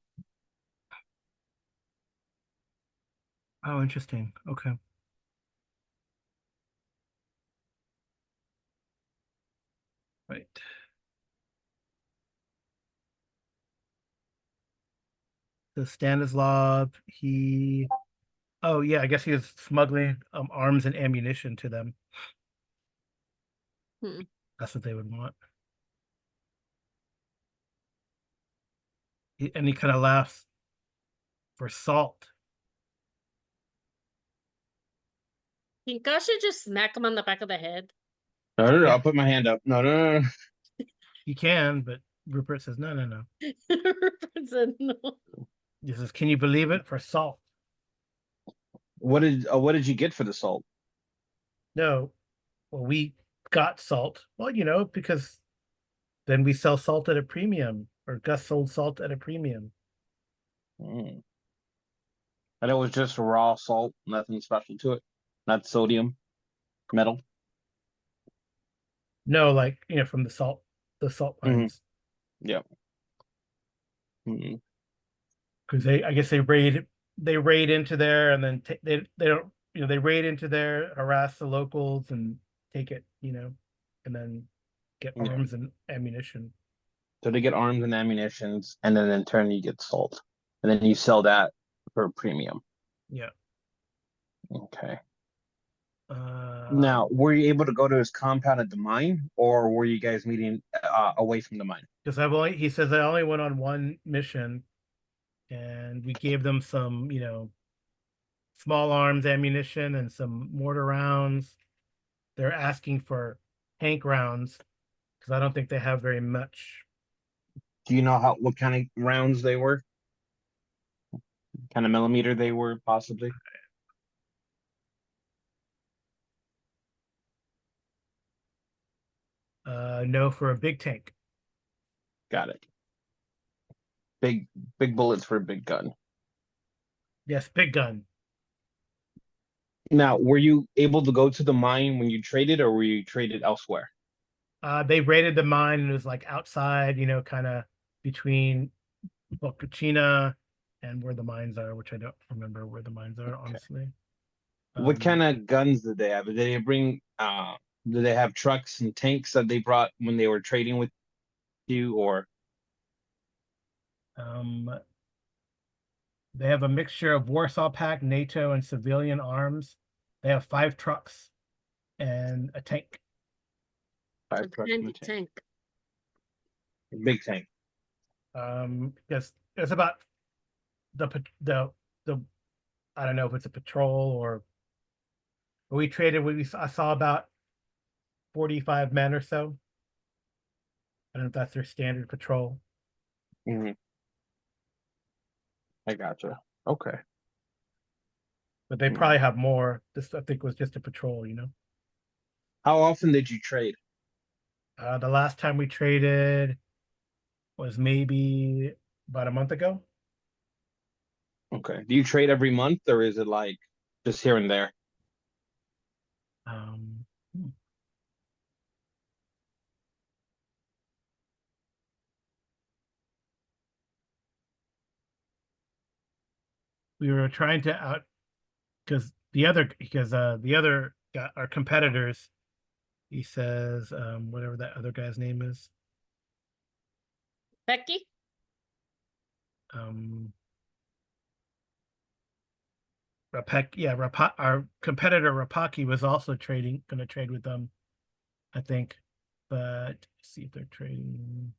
oh, interesting. Okay. Right. The Stanislav, oh yeah, I guess he was smuggling arms and ammunition to them. Hmm. That's what they would want. And he kind of laughs for salt. Can Kasia just smack him on the back of the head? No, Yeah. I'll put my hand up. No. You can, but Rupert says, no. Rupert said no. He says, can you believe it? For salt. What did you get for the salt? No. Well, we got salt. Well, because then we sell salt at a premium, or Gus sold salt at a premium. Mm. And it was just raw salt, nothing special to it. Not sodium, metal. No, like, from the salt Mm-hmm. mines. Yep. Mm-hmm. Because I guess they raid into there and then they don't, they raid into there, harass the locals and take it, and then get Yeah. arms and ammunition. So they get arms and ammunitions, and then in turn you get salt, and then you sell that for a premium. Yeah. Okay. Uh, Now, were you able to go to his compound at the mine, or were you guys meeting away from the mine? because he says I only went on one mission, and we gave them some, small arms ammunition and some mortar rounds. They're asking for tank rounds because I don't think they have very much. Do you know what kind of rounds they were? Kind of millimeter they were, possibly? No for a big tank. Got it. Big bullets for a big gun. Yes, big gun. Now, were you able to go to the mine when you traded, or were you traded elsewhere? They raided the mine and it was like outside, kind of between Bocacina and where the mines are, which I don't remember where the mines are, Okay. honestly. What kind of guns did they have? Did they bring did they have trucks and tanks that they brought when they were trading with you, or um, they have a mixture of Warsaw Pact, NATO, and civilian arms. They have 5 trucks and a tank. 5 trucks and a What tank? tank? A big tank. Because it's about the I don't know if it's a patrol or we traded. I saw about 45 men or so. I don't know if that's their standard patrol. Mhm. I gotcha. Okay. But they Hmm. probably have more. This, I think, was just a patrol, How often did you trade? The last time we traded was maybe about a month ago. Okay. Do you trade every month, or is it like just here and there? Um, we were trying to out because the other guy, our competitors, he says, whatever that other guy's name is, Becky? Our competitor Rapaki was also gonna trade with them, I think. But let's see if they're trading.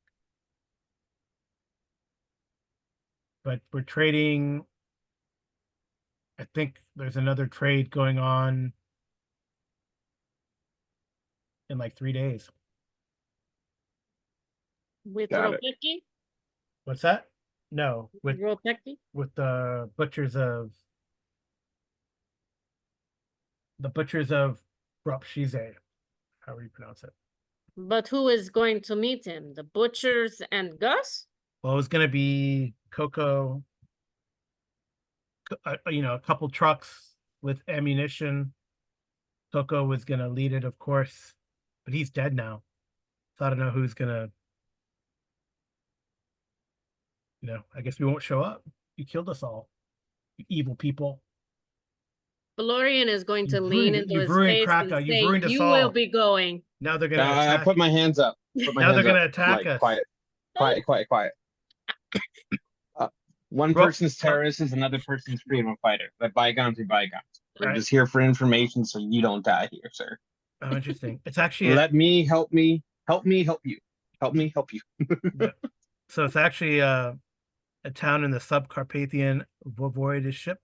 But we're trading. I think there's another trade going on in like 3 days. With Got it. Ropeki? What's that? No, with Ropeki? the butchers of Rupshize, however you pronounce it. But who is going to meet him? The butchers and Gus? Well, it was gonna be Coco, a couple trucks with ammunition. Coco was gonna lead it, of course, but he's dead now. So I don't know who's gonna, I guess we won't show up. You killed us all, you evil people. Florian is going to You've lean ruined, into you've his ruined face Krakow. and You've say, ruined us "You will all. be going." Now they're gonna I attack. put my hands up. Put my Now hands they're up. gonna attack Like us. quiet, quiet, quiet, quiet. One Bro- person's terrorist is another person's freedom fighter. But bygones are bygones. We're Right. just here for information, so you don't die here, sir. Oh, interesting. It's actually Let me help me, help me, help you, help me, help you. so it's actually a town in the Subcarpathian Voivodeship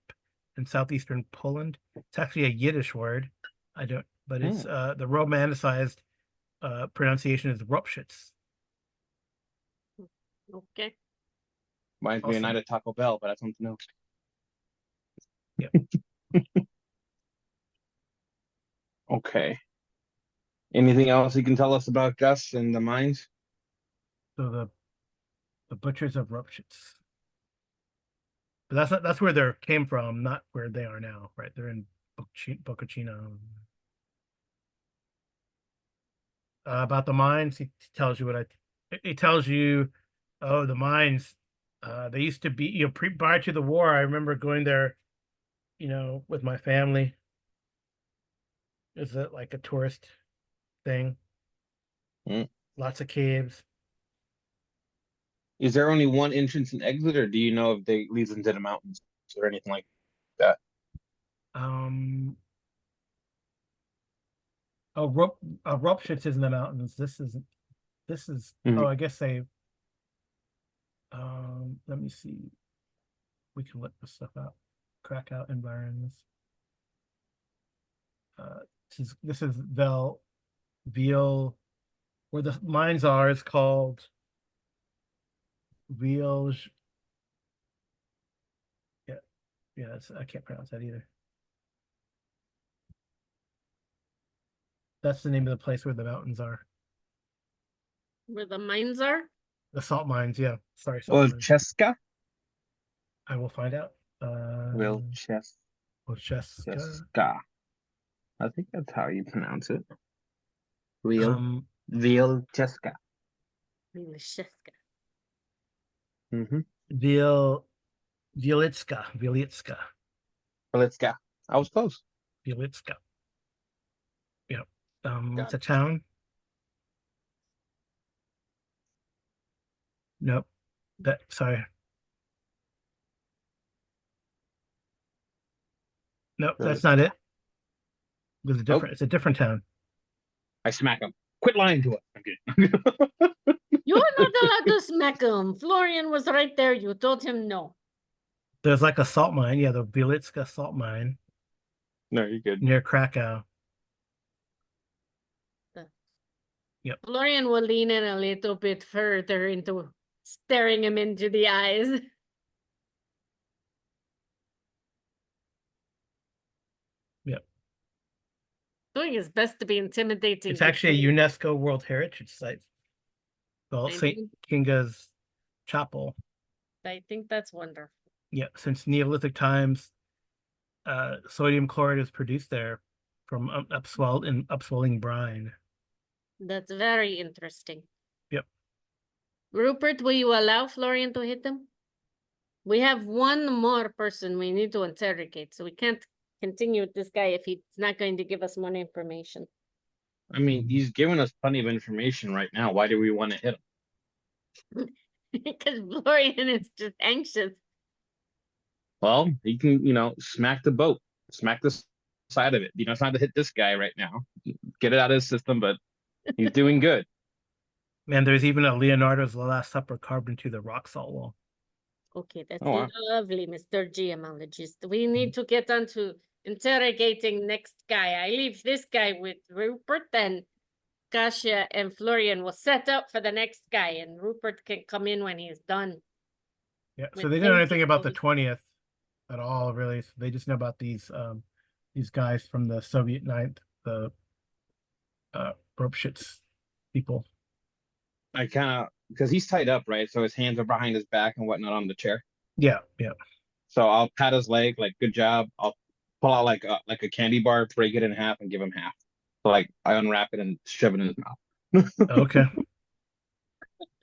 in southeastern Poland. It's actually a Yiddish word. I don't, but it's the romanticized pronunciation is Rupschitz. Okay. Reminds me of Awesome. Night at Taco Bell, but that's something else. Yep. Okay. Anything else you can tell us about Gus and the mines? So the butchers of Rupschitz. But that's where they came from, not where they are now, right? They're in Bocacina. About the mines, he tells you it tells you, oh, the mines, they used to be, prior to the war, I remember going there, with my family. Is it like a tourist thing? Mm. Lots of caves. Is there only one entrance and exit, or do you know if they leads into the mountains or anything like that? Oh, Rupschitz is in the mountains. This is, Mhm. I guess let me see. We can let this stuff out. Krakow environs. This is Veal, where the mines are is called Veal. Yeah, yeah, I can't pronounce that either. That's the name of the place where the mountains are. Where the mines are? The salt mines, yeah. Sorry, salt mines. Wilcheska? I will find out. Wilcheska. Wilcheska. I think that's how you pronounce it. Wilcheska. Milishevka. Mm-hmm. Wielitska. Wilcheska. I was close. Wielitska. Yep. It's Got a town. Nope. Sorry. Nope, that's not it. It's a different. It's a different town. I smack him. Quit lying to us. I'm kidding. You're not allowed to smack him. Florian was right there. You told him no. There's like a salt mine. Yeah, the Wielitska salt mine No, you're good. near Krakow. Yep. Florian will lean in a little bit further into staring him into the eyes. Yep. Doing his best to be intimidating. It's actually a UNESCO World Heritage Site. Well, St. Kinga's Chapel. I think that's wonderful. Yeah, since Neolithic times, sodium chloride is produced there from upswelling brine. That's very interesting. Yep. Ruppert, will you allow Florian to hit him? We have one more person we need to interrogate, so we can't continue with this guy if he's not going to give us more information. I mean, he's giving us plenty of information right now. Why do we want to hit him? Because Florian is just anxious. Well, he can, smack the boat, smack the side of it. It's not to hit this guy right now. Get it out of his system, but he's doing good. Man, there's even a Leonardo's The Last Supper carved into the rock salt wall. Okay, that's wow. lovely, Mr. Geomologist. We need to get on to interrogating next guy. I leave this guy with Ruppert, and Kasia and Florian will set up for the next guy, and Ruppert can come in when he's done. Yeah, so they didn't know anything about the 20th at all, really. So they just know about these guys from the Soviet Ninth, the Ruppert people. I kind of, because he's tied up, right? So his hands are behind his back and whatnot on the chair. Yeah, yeah. So I'll pat his leg, like, good job. I'll pull out like a candy bar, break it in half, and give him half. So like I unwrap it and shove it in his mouth. Okay.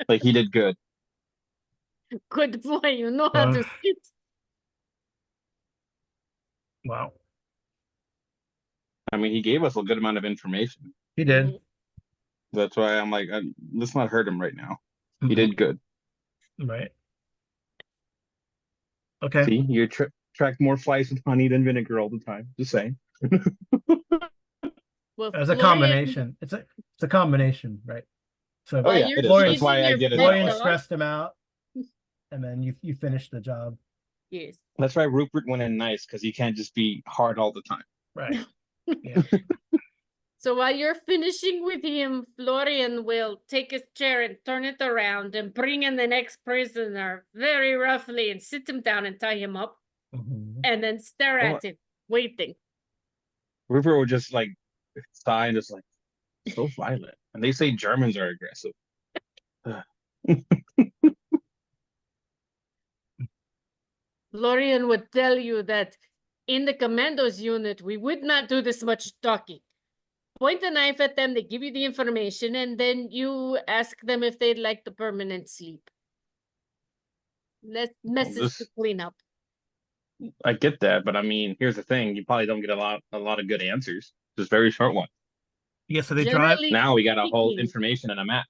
Like he did good. Good boy, you know how to sit. Wow. I mean, he gave us a good amount of information. He did. That's why I'm like, let's not hurt him right now. He did good. Right. Okay. See, you track more flies with honey than vinegar all the time. Just saying. Well, as a combination. It's a combination, right? So yeah, it is. That's why I did it. Florian stressed him out, and then you finished the job. Yes. That's why Ruppert went in nice, because you can't just be hard all the time. Right. Yeah. So while you're finishing with him, Florian will take his chair and turn it around and bring in the next prisoner very roughly and sit him down and tie him up, and then stare at him, waiting. Ruppert would just like sigh and just like, so violent. And they say Germans are aggressive. Florian would tell you that in the commandos unit, we would not do this much talking. Point a knife at them, they give you the information, and then you ask them if they'd like the permanent sleep. Less messes to clean up. I get that, but I mean, here's the thing: you probably don't get a lot of good answers. Just very short one. Yeah, so they drive. Now we got a whole information and a map.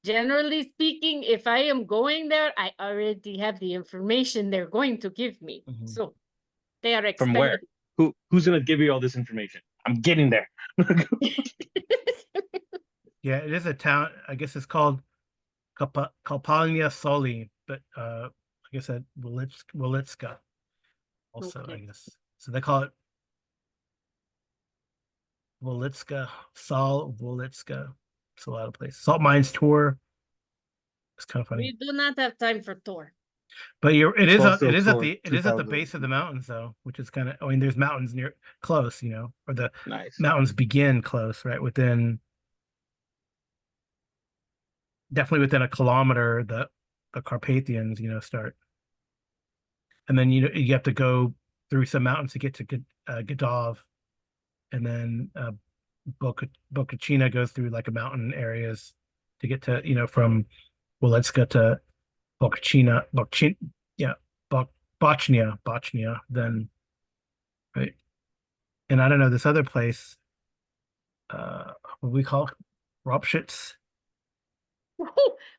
Generally speaking, if I am going there, I already have the information they're going to give me. So they are expected. From where? Who's gonna give you all this information? I'm getting there. Yeah, it is a town. I guess it's called Kopalnia Soli, but I guess at Wolitska also, I guess. So they call it Wolitska, Wolitska. It's a lot of places. Salt mines tour. It's kind of funny. We do not have time for tour. But it is at the base of the mountains though, which is kind of, I mean, there's mountains close, or the mountains begin close, right? Within definitely within a kilometer, the Carpathians, start. And then you have to go through some mountains to get to Godov, and then Bokachina goes through like a mountain areas to get to from let's go to yeah, Bochnia, then right. And I don't know this other place, what we call Ropshitz,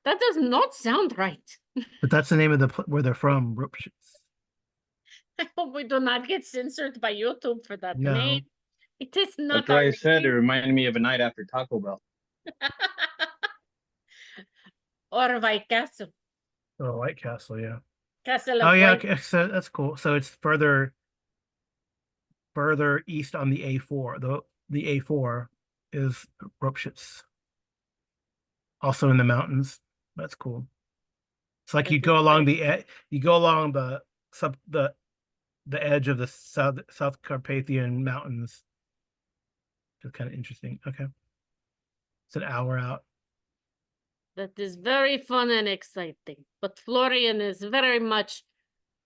That does not sound right. but that's the name of where they're from, Ropshitz. I hope we do not get censored by YouTube for that No. name. It is not After I said, it name. reminded me of a night after Taco Bell. Or White Castle. Oh, White Castle, yeah. Castle Oh of yeah, White. okay, so that's cool. So it's further east on the A4. The A4 is Ropshitz, also in the mountains. That's cool. It's like That you is go along nice. you go along the edge of the South Carpathian Mountains. It's kind of interesting. Okay, it's an hour out. That is very fun and exciting. But Florian is very much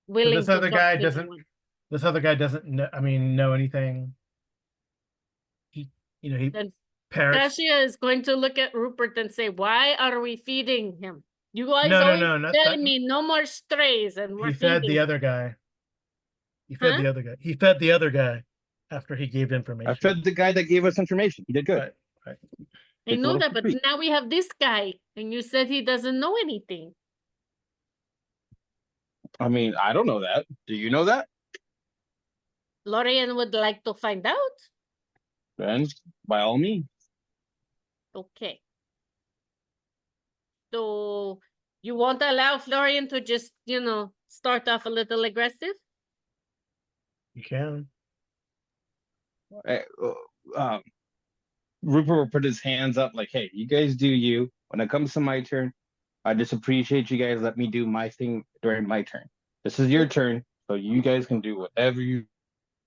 But willing this to other talk guy to doesn't. anyone. This other guy doesn't know anything. He he Then parrots. Kasia is going to look at Ruppert and say, "Why are we feeding him? You guys No, always not tell that. me no more strays, and we're He fed the feeding." other guy. He fed Huh? the other guy. He fed the other guy after he gave I information. fed the guy that gave us information. He did good. Right, right. I It's a know little that, but sweet. now we have this guy, and you said he doesn't know anything. I mean, I don't know that. Do you know that? Florian would like to find out. Then, by all means. Okay. So you won't allow Florian to just, start off a little aggressive? You can. Rupert will put his hands up like, hey, you guys do you. When it comes to my turn, I just appreciate you guys let me do my thing during my turn. This is your turn, so you guys can do whatever you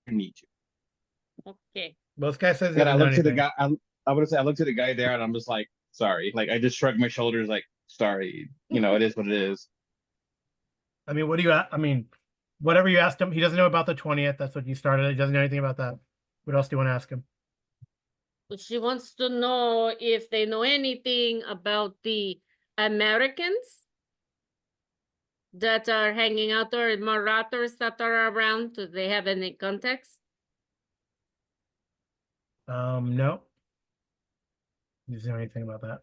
need to. Okay. Well, this guy says he And I doesn't know looked to the anything. guy. I would say I looked at the guy there, and I'm just like, sorry. Like I just shrugged my shoulders, like, sorry. It is what it is. I mean, whatever you asked him, he doesn't know about the 20th. That's what you started. He doesn't know anything about that. What else do you want to ask him? She wants to know if they know anything about the Americans that are hanging out there, Marauders that are around. Do they have any contacts? No. He doesn't know anything about that.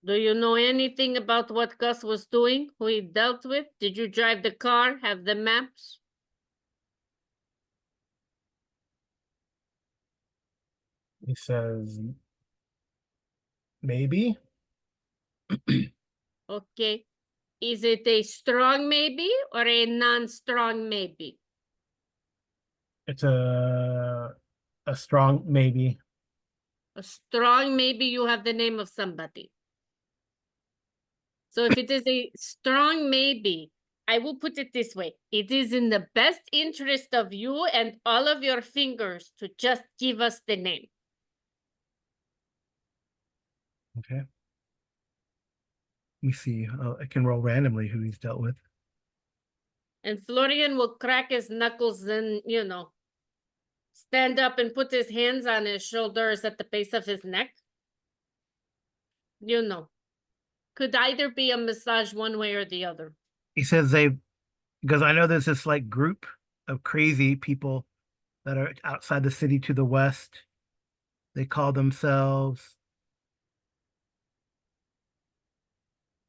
Do you know anything about what Gus was doing, who he dealt with? Did you drive the car, have the maps? He says, maybe. Okay. Is it a strong maybe or a non-strong maybe? It's a strong maybe. A strong maybe you have the name of somebody. So if it is a strong maybe, I will put it this way. It is in the best interest of you and all of your fingers to just give us the name. Okay. Let me see. I can roll randomly who he's dealt with. And Florian will crack his knuckles and, stand up and put his hands on his shoulders at the base of his neck. Could either be a massage one way or the other. He says because I know there's this like group of crazy people that are outside the city to the west. They call themselves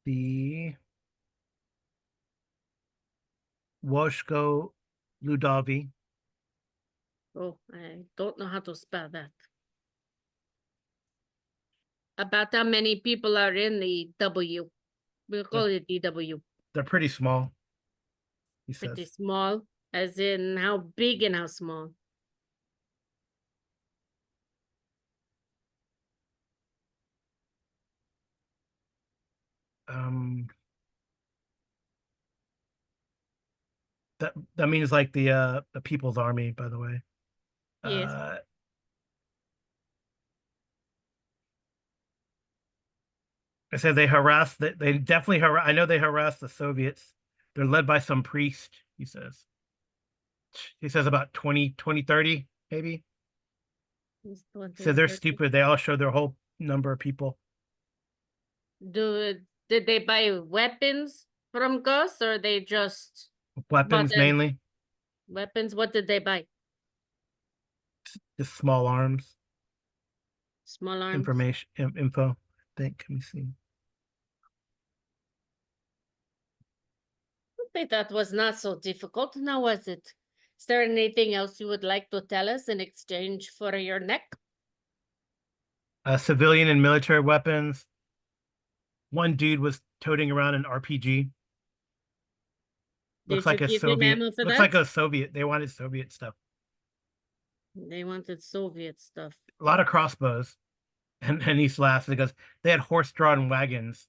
the Woshko Ludovi. Oh, I don't know how to spell that. About how many people are in the W. We'll call it DW. They're pretty small. He Pretty says. small, as in how big and how small. That means like the People's Army, by the way. Yes. Uh, I said they harassed. They definitely harass. I know they harassed the Soviets. They're led by some priest. He says. He says about 20, 30, maybe. It's He said they're 2030. stupid. They all show their whole number of people. Did they buy weapons from Gus, or they just bought Weapons them mainly, weapons? What did they buy? just small arms, Small arms. information, info. I think. Let me see. I think that was not so difficult. Now, was it? Is there anything else you would like to tell us in exchange for your neck? Civilian and military weapons. One dude was toting around an RPG. Looks Did you like a give him Soviet. ammo for Looks that? like a Soviet. They wanted Soviet stuff. They wanted Soviet stuff. A lot of crossbows. And he laughs and goes, they had horse-drawn wagons.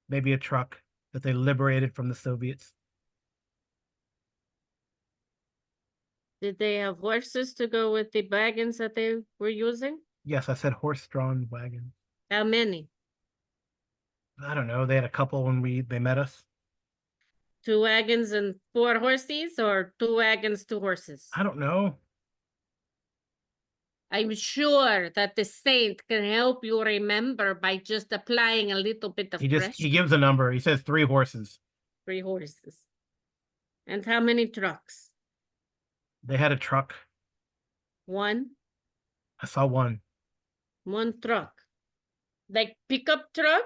Maybe a truck that they liberated from the Soviets. Did they have horses to go with the wagons that they were using? Yes, I said horse-drawn wagon. How many? I don't know. They had a couple when they met us. 2 wagons and 4 horses, or 2 wagons, 2 horses? I don't know. I'm sure that the saint can help you remember by just applying a little bit of He pressure. gives a number. He says 3 horses. 3 horses. And how many trucks? They had a truck. 1? I saw one. 1 truck. Like pickup truck?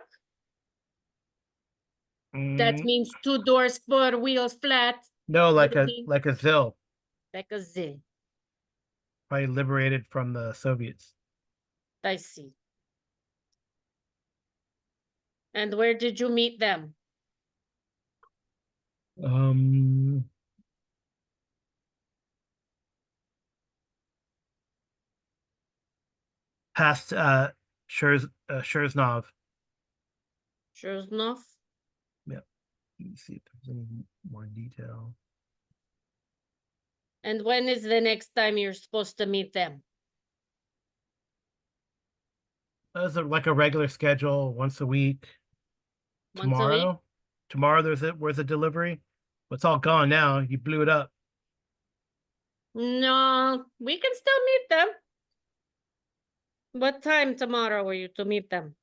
That Mm, means 2 doors, 4 wheels flat. no, like a everything. Zill. Like a Z. Probably liberated from the Soviets. I see. And where did you meet them? Past Scherznov. Sure enough. Yep. Let me see if there's any more detail. And when is the next time you're supposed to meet them? As like a regular schedule, once a week. Once a week? Tomorrow where's a delivery? It's all gone now. You blew it up. No, we can still meet them. What time tomorrow were you to meet them?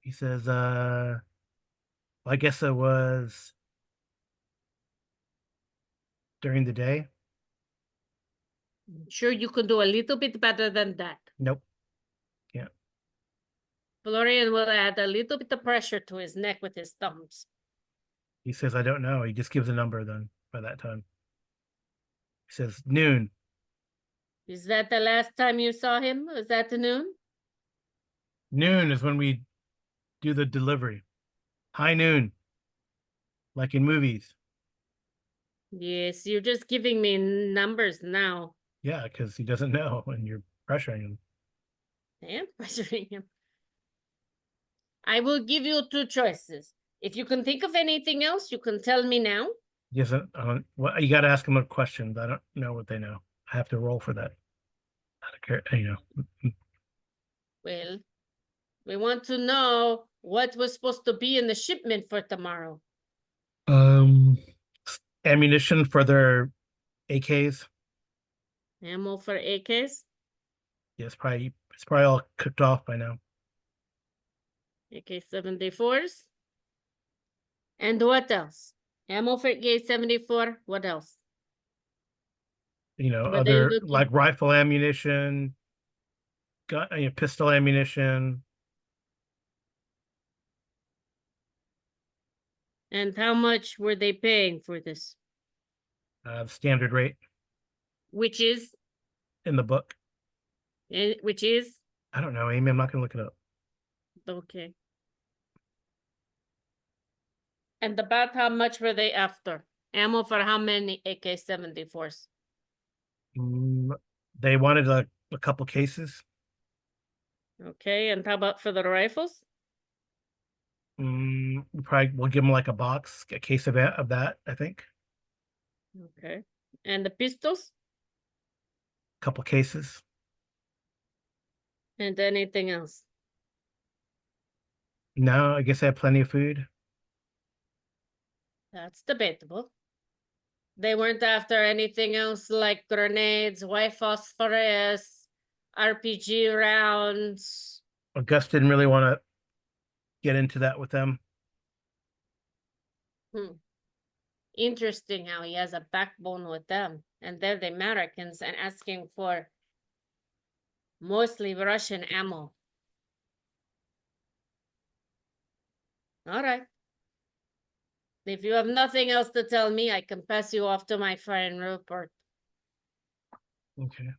He says, I guess it was during the day. Sure, you could do a little bit better than that. Nope. Can't. Florian will add a little bit of pressure to his neck with his thumbs. He says, I don't know. He just gives a number then by that time. He says noon. Is that the last time you saw him? Was that noon? Noon is when we do the delivery. High noon. Like in movies. Yes, you're just giving me numbers now. Yeah, because he doesn't know and you're pressuring him. I am pressuring him. I will give you 2 choices. If you can think of anything else, you can tell me now. Yes, well, you got to ask them a question. I don't know what they know. I have to roll for that. I don't care, you know. Well, we want to know what was supposed to be in the shipment for tomorrow. Ammunition for their AKs. Ammo for AKs? Yeah, it's probably all cooked off by now. AK-74s? And what else? Ammo for AK-74, what else? You know, Were they other looking- like rifle ammunition, gun, pistol ammunition. And how much were they paying for this? Standard rate Which is, in the book. which is, I don't know, Amy. I'm not gonna look it up. okay. And about how much were they after? Ammo for how many AK-74s? They wanted a couple cases. Okay, and how about for the rifles? We'll give them like a box, a case of that, I think. Okay. And the pistols? A couple cases. And anything else? No, I guess I have plenty of food. That's debatable. They weren't after anything else like grenades, white phosphorus, RPG rounds. Gus didn't really want to get into that with them. Interesting how he has a backbone with them. And they're the Americans and asking for mostly Russian ammo. All right. If you have nothing else to tell me, I can pass you off to my friend Ruppert. Okay.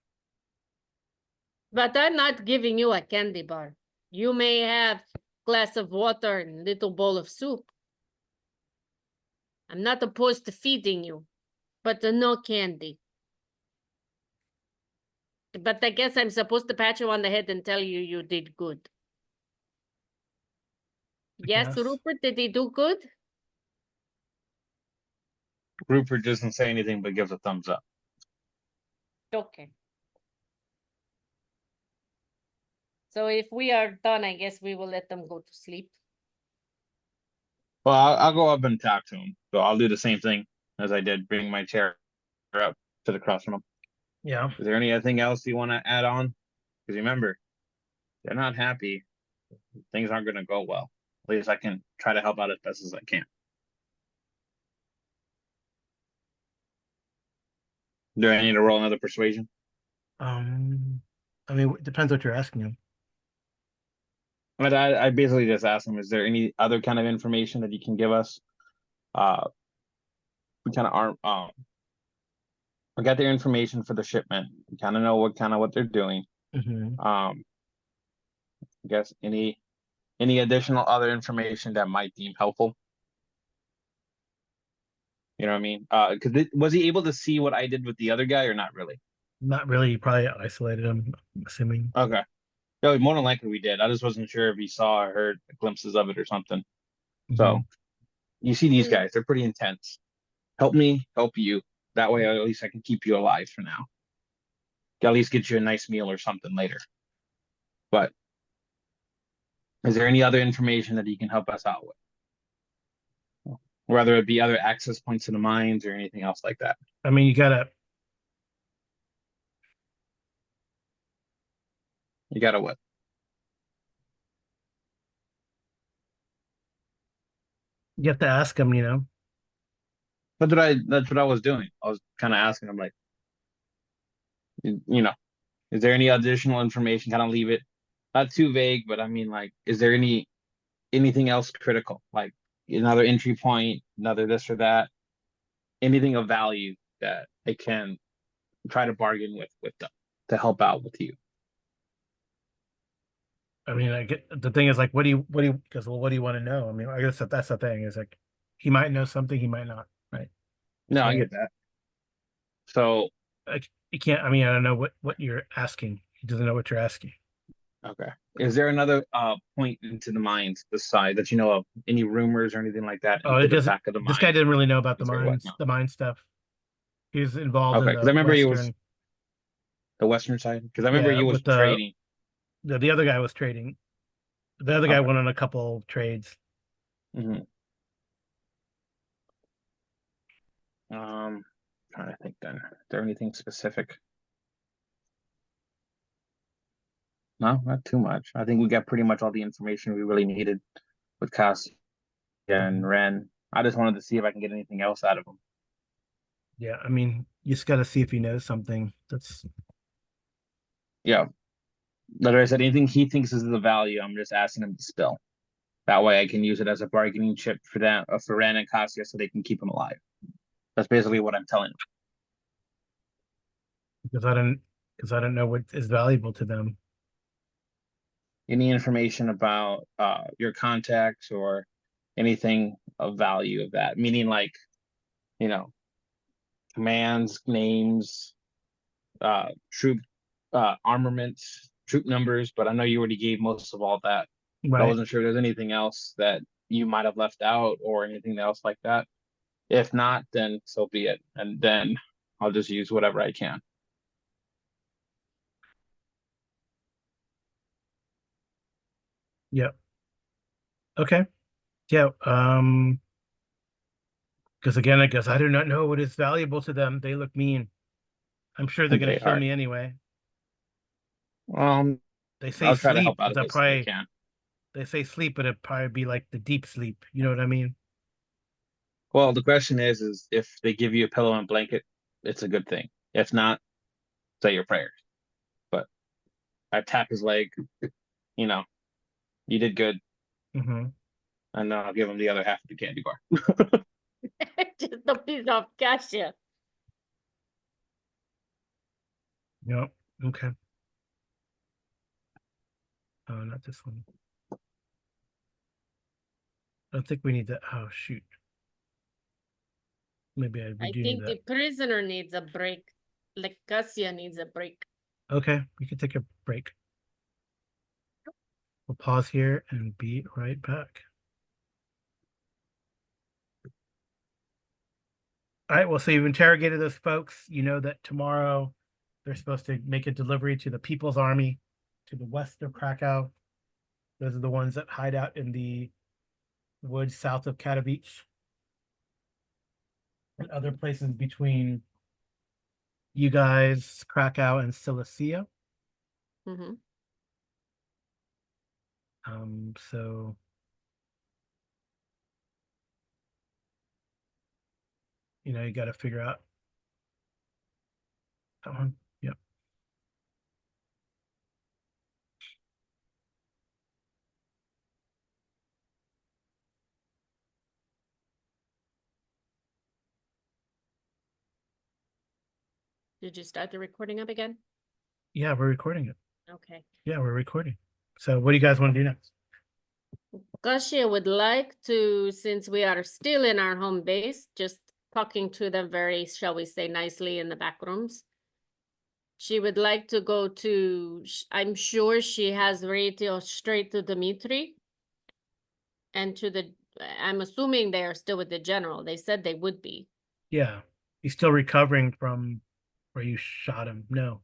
But I'm not giving you a candy bar. You may have a glass of water and a little bowl of soup. I'm not opposed to feeding you, but no candy. But I guess I'm supposed to pat you on the head and tell you you did good. Yes, guess. Ruppert, did he do good? Rupert doesn't say anything but gives a thumbs up. Okay. So if we are done, I guess we will let them go to sleep. Well, I'll go up and talk to him. So I'll do the same thing as I did, bring my chair up to the cross from him. Yeah. Is there anything else you want to add on? Because remember, they're not happy. Things aren't going to go well. At least I can try to help out as best as I can. Do I need to roll another persuasion? I mean, it depends what you're asking him. But I basically just asked him, is there any other kind of information that you can give us? We kind of aren't, we got their information for the shipment. We kind of know what they're doing. Mm-hmm. I guess any additional other information that might deem helpful. You know what I mean? Because was he able to see what I did with the other guy or not really? Not really. You probably isolated him, I'm assuming. Okay. No, more than likely we did. I just wasn't sure if he saw or heard glimpses of it or something. So you see these guys, they're pretty intense. Help me, help you. That way, at least I can keep you alive for now. At least get you a nice meal or something later. But is there any other information that he can help us out with? Whether it be other access points to the mines or anything else like that. I mean, you gotta What? you have to ask him, you know. That's what I was doing. I was kind of asking him, like, you know, is there any additional information? Kind of leave it not too vague, but I mean, like, is there anything else critical? Like another entry point, another this or that, anything of value that I can try to bargain with them to help out with you. I mean, I get the thing is like, because well, what do you want to know? I mean, I guess that's the thing is like, he might know something, he might not, right? No, I So, get that. So, like, you can't. I mean, I don't know what you're asking. He doesn't know what you're asking. okay. Is there another point into the mines beside that you know of? Any rumors or anything like that Oh, into it the doesn't. back of the This guy mines? didn't really know about Is there whatnot? the mine stuff. He's involved Okay, in because I the remember he was Western. the western side. Because I remember Yeah, he was with trading. the other guy was trading. The other guy Okay. went on a couple trades. Mm-hmm. Trying to think then. Is there anything specific? No, not too much. I think we got pretty much all the information we really needed with Kasia and Ren. I just wanted to see if I can get anything else out of him. Yeah, I mean, you just got to see if he knows something. That's Yeah. Like I said, anything he thinks is the value, I'm just asking him to spill. That way I can use it as a bargaining chip for them, for Ren and Kasia so they can keep him alive. That's basically what I'm telling him. because I don't know what is valuable to them. Any information about your contacts or anything of value of that, meaning like, you know, commands, names, troop armaments, troop numbers, but I know you already gave most of all that. But I Right. wasn't sure if there's anything else that you might have left out or anything else like that. If not, then so be it. And then I'll just use whatever I can. Yep. Okay. Yeah. Because again, I guess I do not know what is valuable to them. They look mean. I'm sure they're And gonna they kill are. me anyway. They say I'll try to help sleep, out but as they'll best as I probably can. they say sleep, but it'd probably be like the deep sleep. You know what I mean? Well, the question is if they give you a pillow and blanket, it's a good thing. If not, say your prayers. But I tap his leg, you know, you did good, Mm-hmm. and I'll give him the other half of the candy bar. Just a piece of Kasia. Yep. Okay. Oh, not this one. I don't think we need that. Oh shoot. Maybe we I do need think that. the prisoner needs a break. Like Kasia needs a break. Okay, we can take a break. We'll pause here and be right back. All right, well, so you've interrogated those folks. You know that tomorrow they're supposed to make a delivery to the People's Army to the west of Krakow. Those are the ones that hide out in the woods south of Katowice and other places between you guys, Krakow, and Cilicia. Mm-hmm. So you got to figure out that one. Yep. Did you start the recording up again? Yeah, we're recording it. Okay. Yeah, we're recording. So what do you guys want to do next? Kasia would like to, since we are still in our home base, just talking to them very, shall we say, nicely in the back rooms. She would like to go to, I'm sure she has radio straight to Dmitri and to the, I'm assuming they are still with the general. They said they would be. Yeah, he's still recovering from where you shot him. No,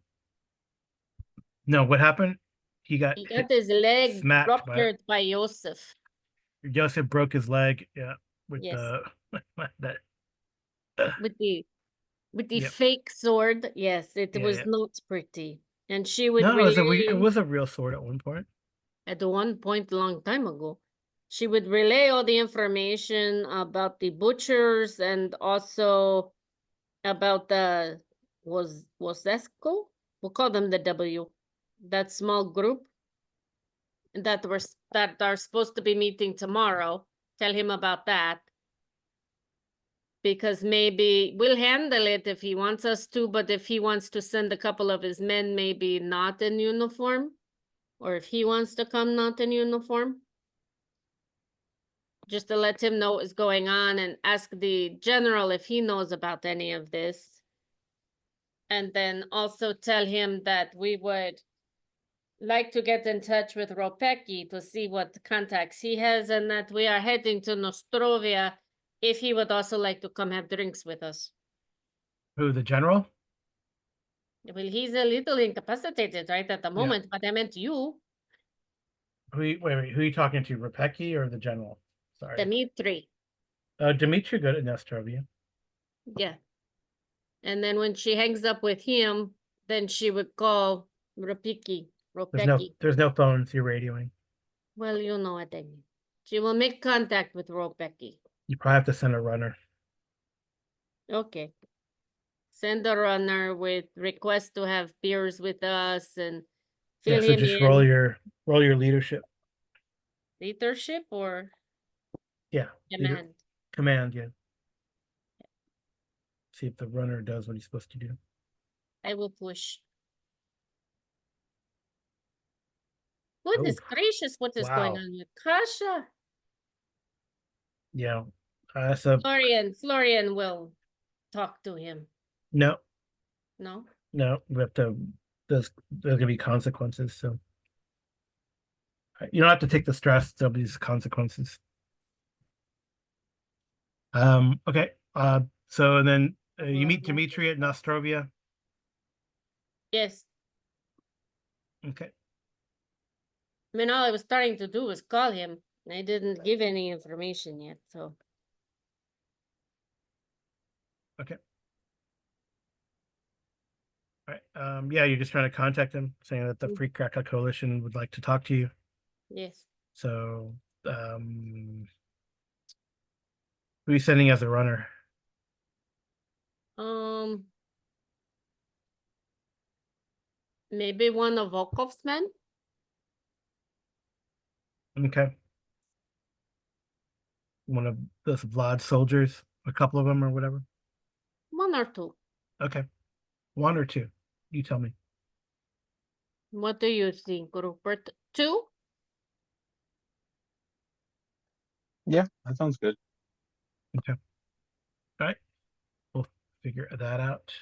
what happened? He got He hit, got his leg smacked ruptured by Joseph. Joseph broke his leg. Yeah, with Yes, the that. with the Yep. fake sword. Yes, it Yeah, was yeah. not pretty. And she would No, it relay was a real sword at one point. at one point a long time ago. She would relay all the information about the butchers and also about the Wosesco. We'll call them the W. That small group that are supposed to be meeting tomorrow. Tell him about that. Because maybe we'll handle it if he wants us to, but if he wants to send a couple of his men maybe not in uniform, or if he wants to come not in uniform, just to let him know what's going on and ask the general if he knows about any of this. And then also tell him that we would like to get in touch with Ropecki to see what contacts he has and that we are heading to Nostrovia if he would also like to come have drinks with us. Who, the general? Well, he's a little incapacitated right at the Yeah. moment, but I meant you, Wait, who are you talking to? Rebecca or the general? Sorry. Dmitri. Dimitri good at Nestrovia. Yeah. And then when she hangs up with him, then she would call Ropecki. There's no phones. You're radioing. Well, you know what I mean. She will make contact with Ropecki. You probably have to send a runner. Okay. Send a runner with request to have beers with us and Yeah, fill so him just in. roll your leadership. Leadership or Yeah. command? Command, yeah. See if the runner does what he's supposed to do. I will push. Goodness gracious, what is going Wow. on with Kasia? Yeah. So Florian will talk to him. no, No? we have to. There's gonna be consequences. So you don't have to take the stress. There'll be these consequences. Okay. So and then you meet Dimitri at Nostrovia. Yes. Okay. I mean, all I was starting to do was call him. I didn't give any information yet, so. Okay. All right. Yeah, you're just trying to contact him, saying that the Free Krakow Coalition would like to talk to you. Yes. So, who are you sending as a runner? Maybe one of Volkov's men? Okay. One of those Vlad soldiers, a couple of them or whatever. One or two. Okay. One or two. You tell me. What do you think, Ruppert? Two? Yeah, that sounds good. Okay. All right. We'll figure that out.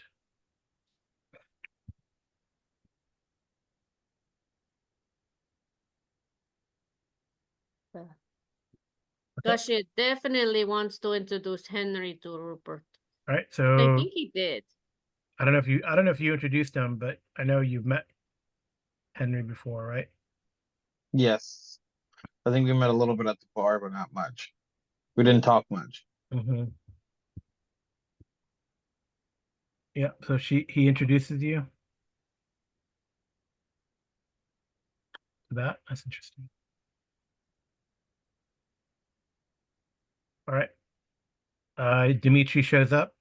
Kasia definitely wants to introduce Henry to Ruppert. All right. I So think he did. I don't know if you introduced him, but I know you've met Henry before, right? Yes. I think we met a little bit at the bar, but not much. We didn't talk much. Mm-hmm. Yeah. So he introduces you to that. That's interesting. All right. Dimitri shows up.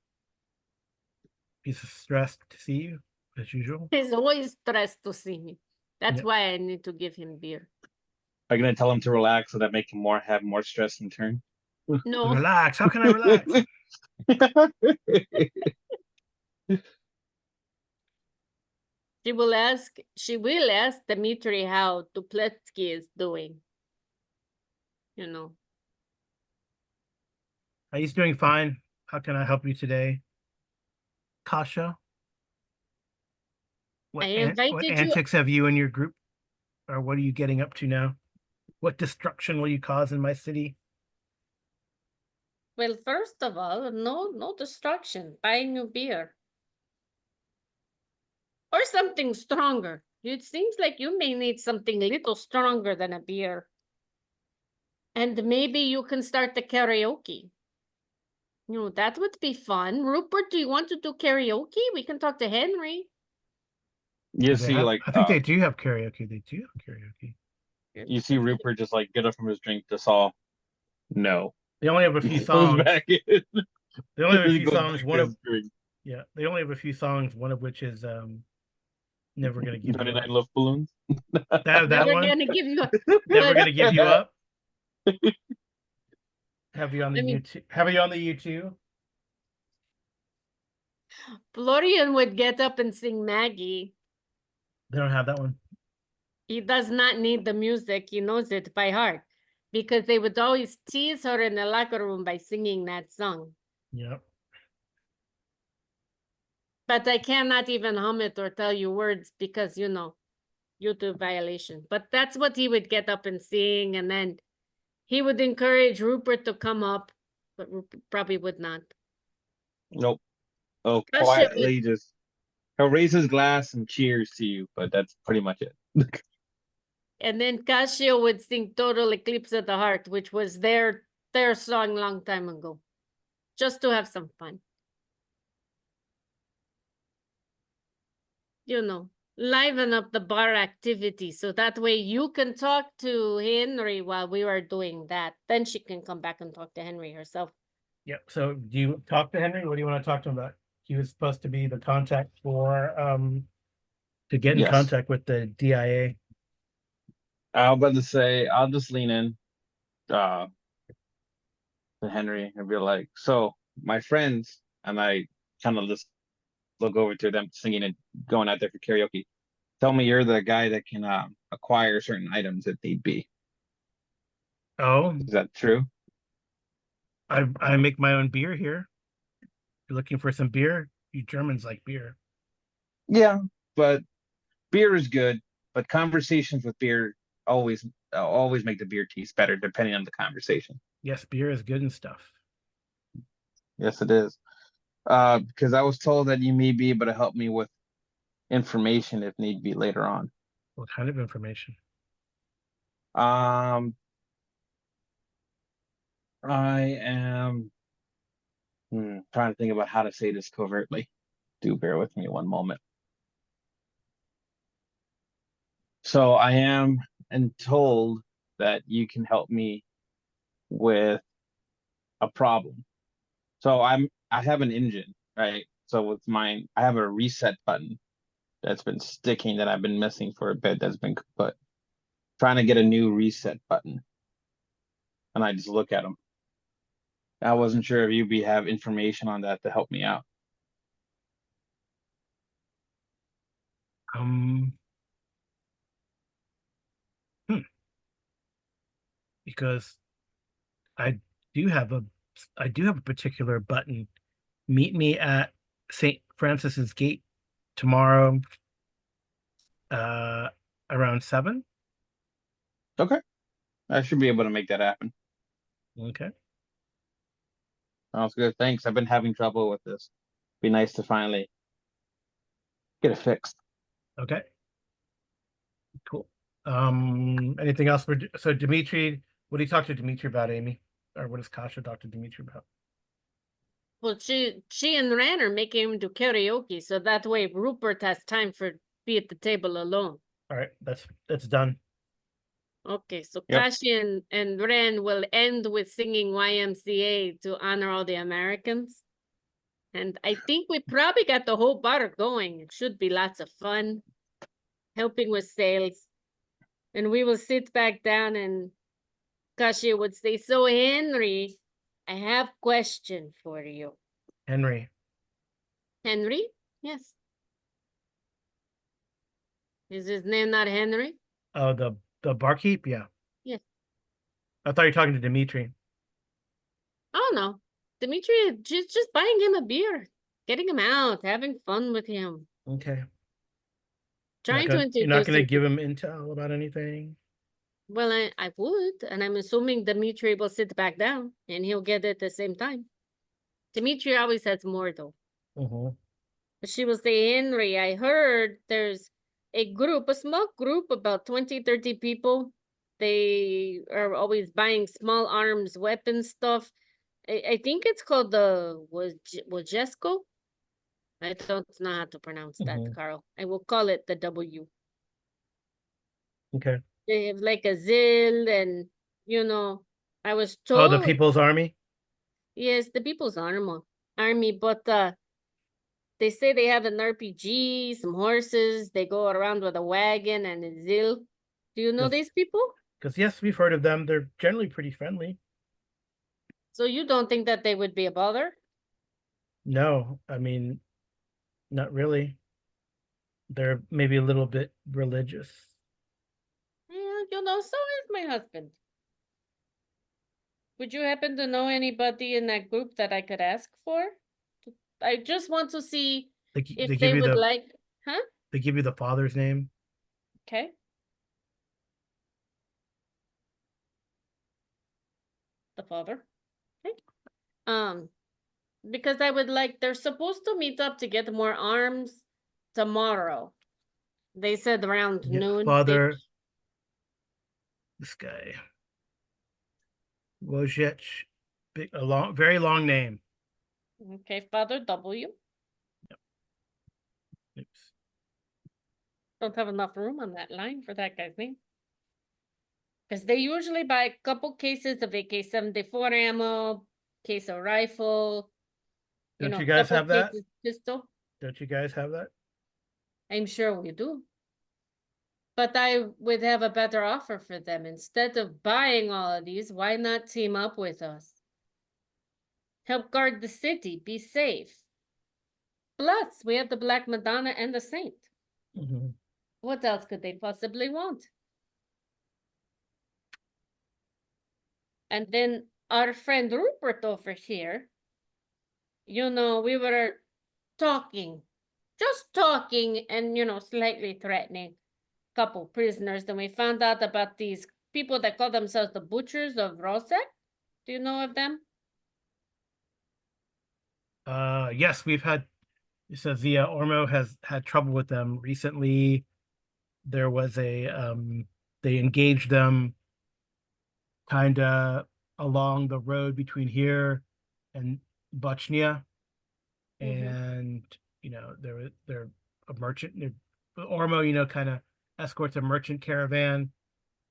He's stressed to see you, as usual. He's always stressed to see me. That's Yeah. why I need to give him beer. Are you gonna tell him to relax so that make him have more stress in turn? No. Relax. How can I relax? She will ask Dmitri how Dupletsky is doing. You know. He's doing fine. How can I help you today? Kasia? I invited what you. antics have you and your group, or what are you getting up to now? What destruction will you cause in my city? Well, first of all, no destruction. Buy new beer. Or something stronger. It seems like you may need something a little stronger than a beer. And maybe you can start the karaoke. You know, that would be fun. Ruppert, do you want to do karaoke? We can talk to Henry. You see, like, I think they do have karaoke. They do have karaoke. you see Rupert just like get up from his drink to Saul. No. They only have a few Goes songs. back in. They only have a He few goes songs. back One to of his drink. yeah, they only have a few songs. One of which is "Never Gonna Give You 99 Up." Love Balloons. That Never one. gonna give you a Never Gonna Give You Up. I Have you on the mean, YouTube? Have you on the YouTube? Florian would get up and sing Maggie. They don't have that one. He does not need the music. He knows it by heart. Because they would always tease her in the locker room by singing that song. Yep. But I cannot even hum it or tell you words because, you know, YouTube violation. But that's what he would get up and sing. And then he would encourage Ruppert to come up. But Ruppert probably would not. Nope. Oh, Kasia quietly just he'll raise his glass and cheers to you, but that's pretty much it. And then Kasia would sing Total Eclipse of the Heart, which was their song long time ago. Just to have some fun. You know, liven up the bar activity so that way you can talk to Henry while we were doing that. Then she can come back and talk to Henry herself. Yep. So do you talk to Henry? What do you want to talk to him about? He was supposed to be the contact for to get in Yes. contact with the DIA. I was about to say I'll just lean in to Henry and be like, so my friends, and I kind of just look over to them singing and going out there for karaoke. Tell me you're the guy that can acquire certain items if need be. Oh, Is that true? I make my own beer here. You're looking for some beer? You Germans like beer. Yeah, but beer is good, but conversations with beer always make the beer taste better depending on the conversation. Yes, beer is good and stuff. Yes, it is. Because I was told that you may be able to help me with information if need be later on. What kind of information? Um, I am trying to think about how to say this covertly. Do bear with me one moment. So I am and told that you can help me with a problem. So I have an engine, right? So with mine, I have a reset button that's been sticking that I've been missing for a bit that's been put. Trying to get a new reset button. And I just look at them. I wasn't sure if you have information on that to help me out. Um, because I do have a particular button. Meet me at St. Francis's Gate tomorrow, uh, around 7. Okay. I should be able to make that happen. Okay. Sounds good. Thanks. I've been having trouble with this. Be nice to finally get it fixed. Okay. Cool. Anything else so Dimitri, what do you talk to Dimitri about, Amy? Or what does Kasia talk to Dimitri about? Well, she and Ran are making him do karaoke, so that way Ruppert has time for be at the table alone. All right, that's done. Okay, so Yep. Kasia and Ren will end with singing YMCA to honor all the Americans. And I think we probably got the whole bar going. It should be lots of fun, helping with sales. And we will sit back down and Kasia would say, so Henry, I have question for you. Henry. Henry? Yes. Is his name not Henry? Oh, the barkeep, yeah. Yes. I thought you were talking to Dimitri. Oh no. Dimitri, just buying him a beer, getting him out, having fun with him. Okay. Trying You're to not introduce gonna him. give him intel about anything? Well, I would, and I'm assuming Dimitri will sit back down and he'll get it at the same time. Dimitri always has more though. She will say, Henry, I heard there's a small group, about 20, 30 people. They are always buying small arms, weapon stuff. I think it's called the Wajesco. I don't know how to pronounce that, Carl. I will call it the W. Okay. They have like a ZIL and, I was Oh, the told. People's Army? Yes, the People's Army, but they say they have an RPG, some horses. They go around with a wagon and a ZIL. Do you know these people? Because yes, we've heard of them. They're generally pretty friendly. So you don't think that they would be a bother? No, I mean, not really. They're maybe a little bit religious. Yeah, so is my husband. Would you happen to know anybody in that group that I could ask for? I just want to see if they would like, huh? They give you the father's name. Okay. The father. Okay. Because I would like, they're supposed to meet up to get more arms tomorrow. They said around noon. Father. This guy. Wojciech. Very long name. Okay, Father W. Yep. Oops. Don't have enough room on that line for that guy's name. Because they usually buy a couple cases of AK-74 ammo, case of rifle. Don't you guys have that? Pistol. Don't you guys have that? I'm sure we do. But I would have a better offer for them. Instead of buying all of these, why not team up with us? Help guard the city, be safe. Plus, we have the Black Madonna and the Saint. What else could they possibly want? And then our friend Ruppert over here, we were talking, just talking and, slightly threatening a couple prisoners. Then we found out about these people that call themselves the Butchers of Rosek. Do you know of them? Yes, we've had, it says the Ormo has had trouble with them recently. There was they engaged them kind of along the road between here and Bochnia. And they're a merchant. Ormo, kind of escorts a merchant caravan,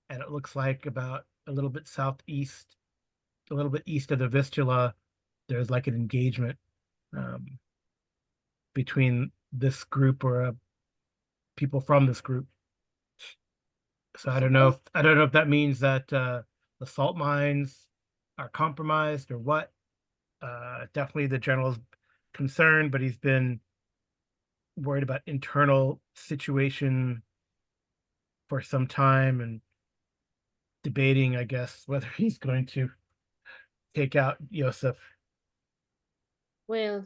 and it looks like about a little bit southeast, a little bit east of the Vistula, there's like an engagement between this group or people from this group. So I don't know if that means that the salt mines are compromised or what. Definitely the general's concerned, but he's been worried about internal situation for some time and debating, I guess, whether he's going to take out Yosef. Well,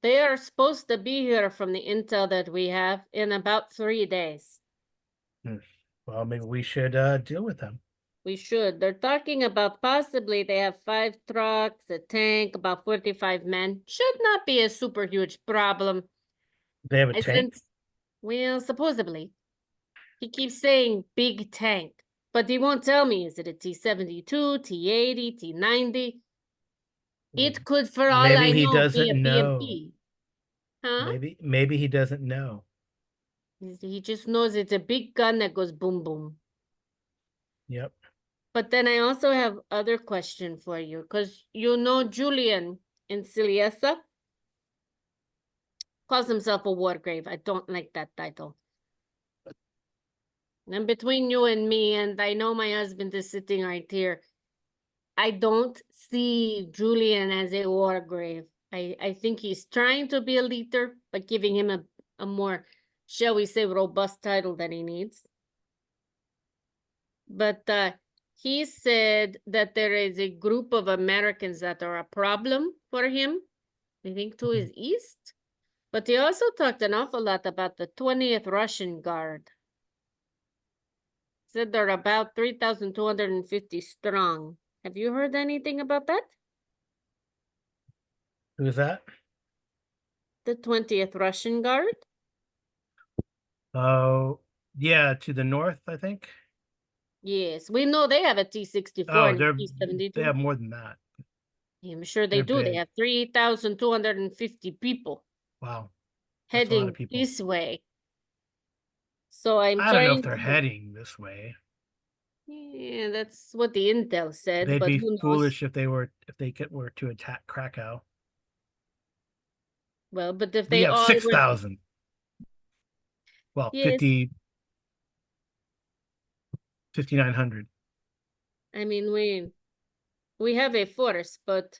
they are supposed to be here from the intel that we have in about 3 days. Well, maybe we should deal with them. We should. They're talking about possibly they have 5 trucks, a tank, about 45 men. Should not be a super huge problem. They have a tank? Well, supposedly. He keeps saying big tank, but he won't tell me. Is it a T-72, T-80, T-90? It could, for all Maybe I he know, be a doesn't know. BMP. Huh? Maybe he doesn't know. He just knows it's a big gun that goes boom boom. Yep. But then I also have other question for you, because Julian in Siliesa calls himself a war grave. I don't like that title. And between you and me, and I know my husband is sitting right here, I don't see Julian as a war grave. I think he's trying to be a leader, but giving him a more, shall we say, robust title that he needs. But he said that there is a group of Americans that are a problem for him, I think to his east. But he also talked an awful lot about the 20th Russian Guard. Said they're about 3,250 strong. Have you heard anything about that? Who's that? The 20th Russian Guard? Oh, yeah, to the north, I think. Yes, we know they have a T-64 Oh, and a T-72. they have more than that. I'm sure they They're do. They big. have 3,250 people. Wow. That's a lot of Heading people. this way. So I'm I don't know if trying they're to... heading this way. Yeah, that's what the intel said, They'd but be who knows? foolish if they were to attack Krakow. Well, but if We they have all were... 6,000. Well, Yes. 5,900. I mean, we have a force, but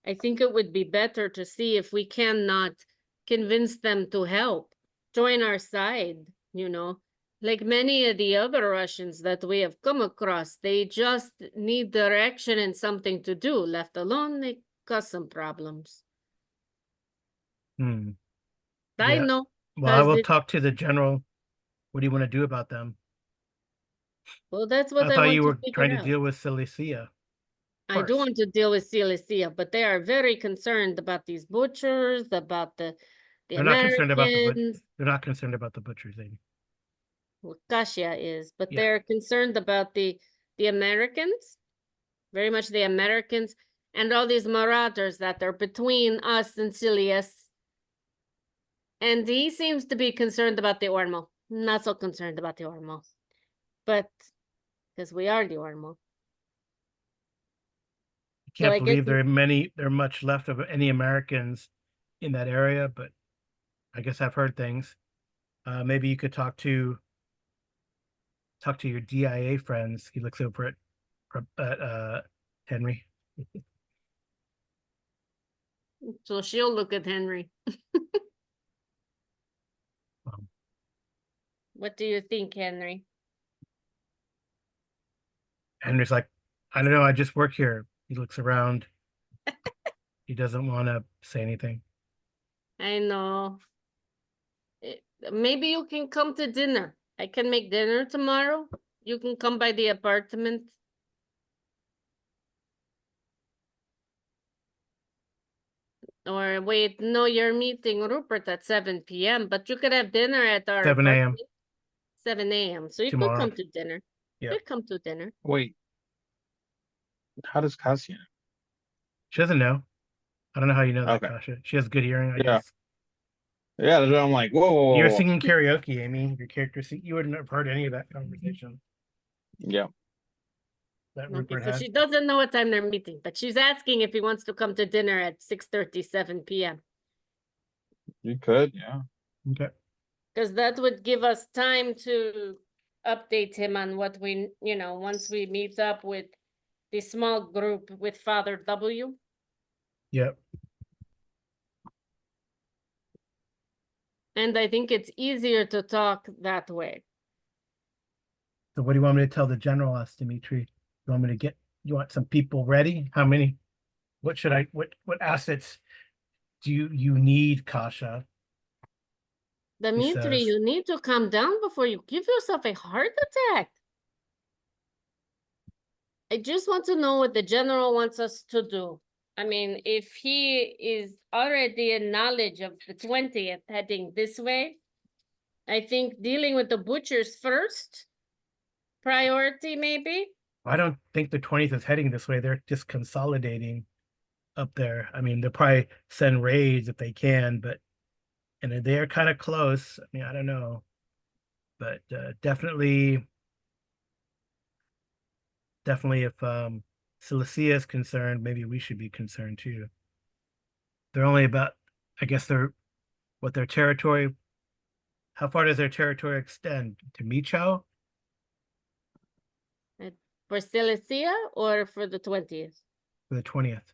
I think it would be better to see if we cannot convince them to help, join our side, Like many of the other Russians that we have come across, they just need direction and something to do. Left alone, they cause some problems. I Yeah. know. Well, I will talk to the general. What do you want to do about them? Well, that's what I I thought want you to were figure trying to out. deal with Cilicia. I do want to deal with Silesia, but they are very concerned about these butchers, about the They're not concerned about the butchers. Americans. They're not concerned about the butchers, Amy. Well, Kasia is, but Yeah. they're concerned about the Americans, very much the Americans, and all these marauders that are between us and Silius. And he seems to be concerned about the Ormo. Not so concerned about the Ormo, but because we are the Ormo. I can't believe there are much left of any Americans in that area, but I guess I've heard things. Maybe you could talk to your DIA friends. He looks over at Henry. So she'll look at Henry. What do you think, Henry? Henry's like, I don't know, I just work here. He looks around. He doesn't want to say anything. I know. Maybe you can come to dinner. I can make dinner tomorrow. You can come by the apartment. Or wait, no, you're meeting Ruppert at 7 p.m., but you could have dinner at our 7 a.m. 7 a.m. So you tomorrow. could come to dinner. Yeah. You could come to dinner. Wait. How does Kasia know? She doesn't know. I don't know how you know that, Okay. Kasha. She has good hearing, I Yeah. guess. Yeah, that's what I'm like, whoa, whoa, You're whoa, whoa. singing karaoke, Amy. Your character, you wouldn't have heard any of that conversation Yeah. that Okay, Ruppert so had. she doesn't know what time they're meeting, but she's asking if he wants to come to dinner at 6:30, 7 p.m. You could, yeah. Okay. Because that would give us time to update him on what we, once we meet up with the small group with Father W. Yep. And I think it's easier to talk that way. So what do you want me to tell the general, asked Dimitri? You want me to you want some people ready? How many? What should what assets do you need, Kasha? He Dimitri, says. you need to calm down before you give yourself a heart attack. I just want to know what the general wants us to do. I mean, if he is already in knowledge of the 20th heading this way, I think dealing with the butchers first, priority maybe. I don't think the 20th is heading this way. They're just consolidating up there. I mean, they'll probably send raids if they can, but and they're kind of close. I mean, I don't know, but definitely if Cilicia is concerned, maybe we should be concerned too. They're only about, I guess their territory. How far does their territory extend to Michao? For Cilicia or for the 20th? For the 20th.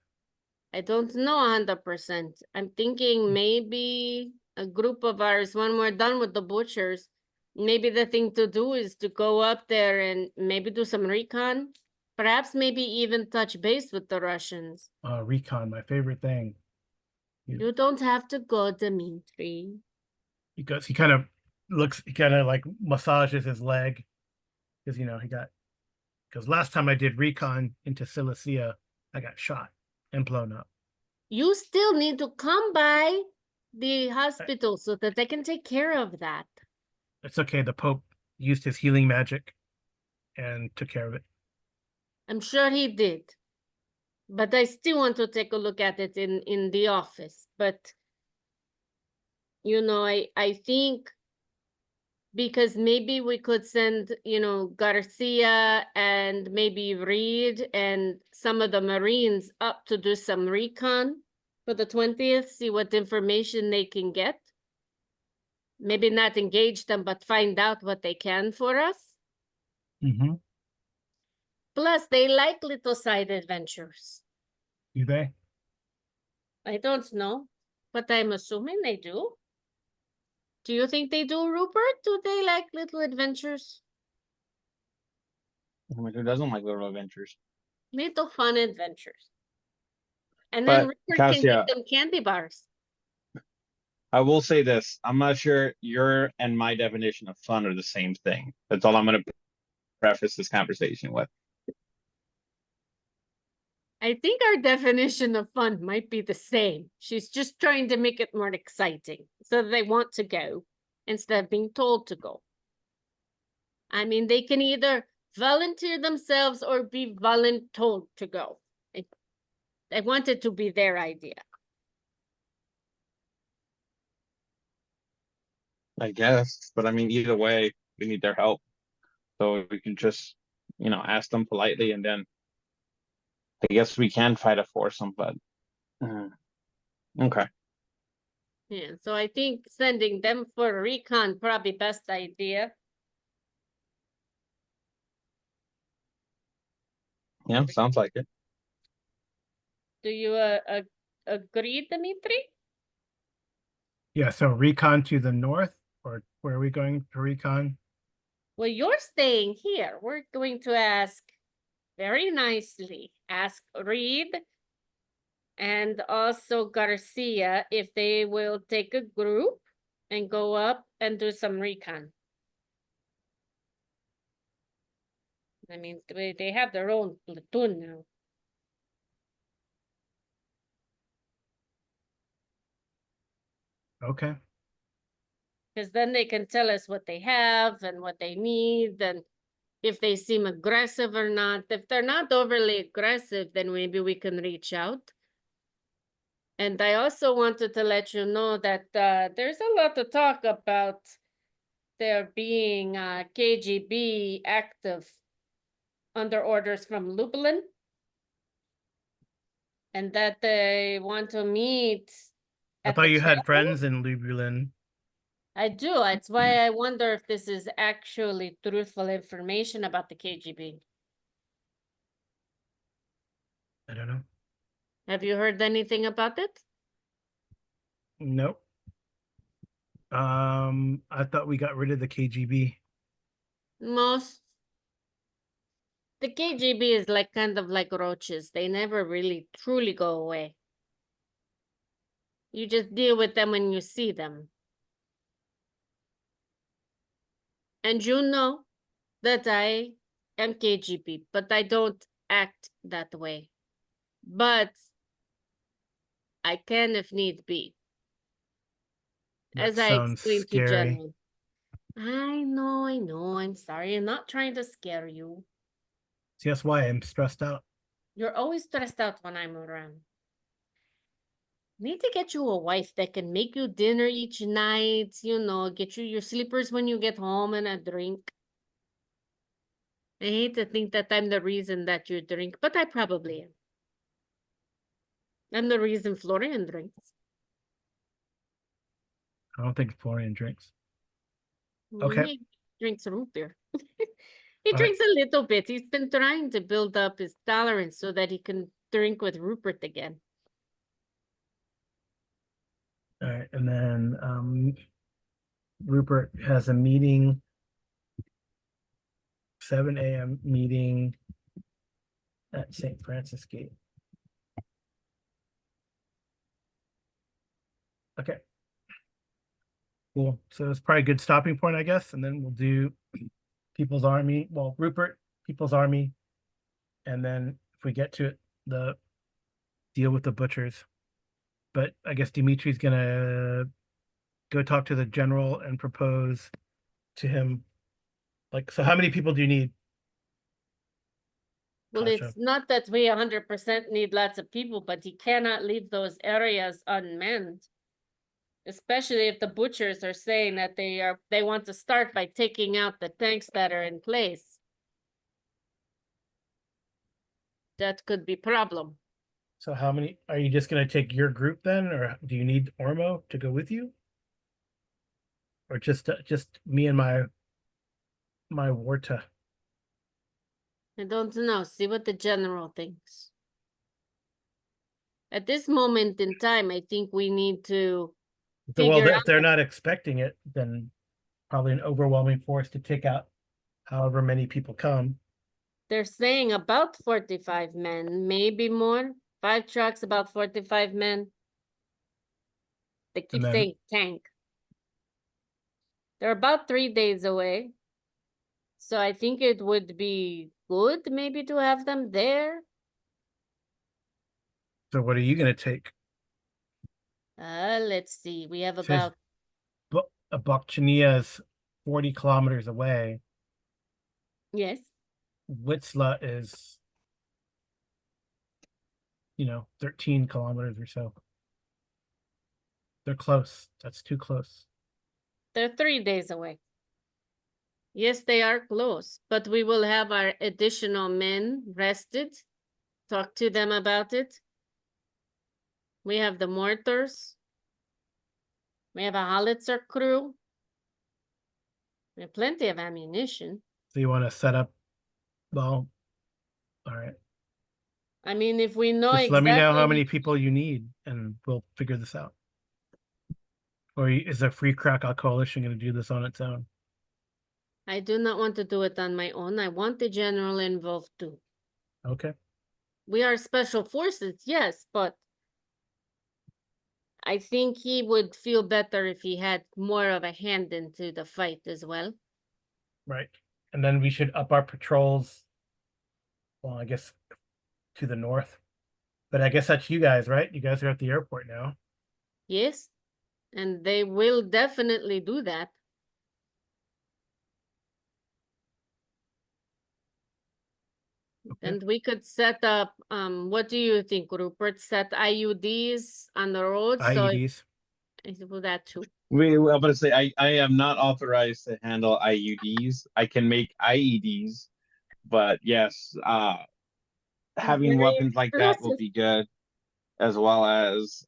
I don't know 100%. I'm thinking maybe a group of ours, when we're done with the butchers, maybe the thing to do is to go up there and maybe do some recon. Perhaps maybe even touch base with the Russians. Recon, my favorite thing. You don't have to go, Dmitri. Because he kind of like massages his leg because because last time I did recon into Cilicia, I got shot and blown up. You still need to come by the hospital so that they can take care of that. It's okay. The Pope used his healing magic and took care of it. I'm sure he did. But I still want to take a look at it in the office. But, I think because maybe we could send, Garcia and maybe Reed and some of the Marines up to do some recon for the 20th, see what information they can get. Maybe not engage them, but find out what they can for us. Mm-hmm. Plus, they like little side adventures. Do they? I don't know, but I'm assuming they do. Do you think they do, Rupert? Do they like little adventures? I mean, who doesn't like little adventures? Little fun adventures. And then But Rupert can give Kasia, them candy bars. I will say this. I'm not sure your and my definition of fun are the same thing. That's all I'm going to preface this conversation with. I think our definition of fun might be the same. She's just trying to make it more exciting so they want to go instead of being told to go. I mean, they can either volunteer themselves or be voluntold to go. I want it to be their idea. I guess. But I mean, either way, we need their help. So we can just, ask them politely, and then I guess we can try to force them, but okay. Yeah, so I think sending them for a recon probably best idea. Yeah, sounds like it. Do you agree, Dmitri? Yeah. So recon to the north, or where are we going to recon? Well, you're staying here. We're going to ask very nicely. Ask Reed and also Garcia if they will take a group and go up and do some recon. I mean, they have their own platoon now. Okay. Because then they can tell us what they have and what they need. And if they seem aggressive or not. If they're not overly aggressive, then maybe we can reach out. And I also wanted to let you know that there's a lot of talk about there being KGB active under orders from Lublin, and that they want to meet I at thought the you had chapel. friends in Lublin. I do. That's why I wonder if this is actually truthful information about the KGB. I don't know. Have you heard anything about it? Nope. I thought we got rid of the KGB. The KGB is like kind of like roaches. They never really truly go away. You just deal with them when you see them. And you know that I am KGB, but I don't act that way. But I can if need be. That As I sounds explained to scary. General. I know. I'm sorry. I'm not trying to scare you. See, that's why I'm stressed out. You're always stressed out when I'm around. Need to get you a wife that can make you dinner each night, get you your slippers when you get home and a drink. I hate to think that I'm the reason that you drink, but I probably am. I'm the reason Florian drinks. I don't think Florian drinks. Okay. He drinks root beer. He All drinks a little bit. He's been trying to build up his tolerance so that he can drink with Ruppert again. All right, and then Ruppert has a meeting, 7 a.m. meeting at St. Francis Gate. Okay. Cool. So it's probably a good stopping point, I guess. And then we'll do People's Army. Well, Ruppert, People's Army. And then if we get to it, the deal with the butchers. But I guess Dimitri's gonna go talk to the general and propose to him. Like, so how many people do you need? Well, Kasia? it's not that we 100% need lots of people, but he cannot leave those areas unmanned. Especially if the butchers are saying that they want to start by taking out the tanks that are in place. That could be problem. So how many are you just gonna take your group then, or do you need Ormo to go with you? Or just me and my Warta? I don't know. See what the general thinks. At this moment in time, I think we need to Well, figure if they're out. not expecting it, then probably an overwhelming force to take out however many people come. They're saying about 45 men, maybe more. 5 trucks, about 45 men. They keep then- saying tank. They're about 3 days away. So I think it would be good maybe to have them there. So what are you gonna take? Let's see. We have It says about Bakhchinia is 40 kilometers away. yes. Witzla is 13 kilometers or so. They're close. That's too close. They're 3 days away. Yes, they are close, but we will have our additional men rested. Talk to them about it. We have the mortars. We have a howitzer crew. We have plenty of ammunition. So you want to set up, well, all right. I mean, if we know Just let me know how exactly many people you need and we'll figure this out. Or is the Free Krakow Coalition going to do this on its own? I do not want to do it on my own. I want the general involved too. Okay. We are special forces, yes, but I think he would feel better if he had more of a hand into the fight as well. Right. And then we should up our patrols. Well, I guess to the north. But I guess that's you guys, right? You guys are at the airport now. Yes, and they will definitely do that. Okay. And we could set up, what do you think, Rupert? Set IUDs on the road, so IEDs. I do that too. I'm gonna say I am not authorized to handle IUDs. I can make IEDs, but yes, having Very weapons like that will explosive. be good, as well as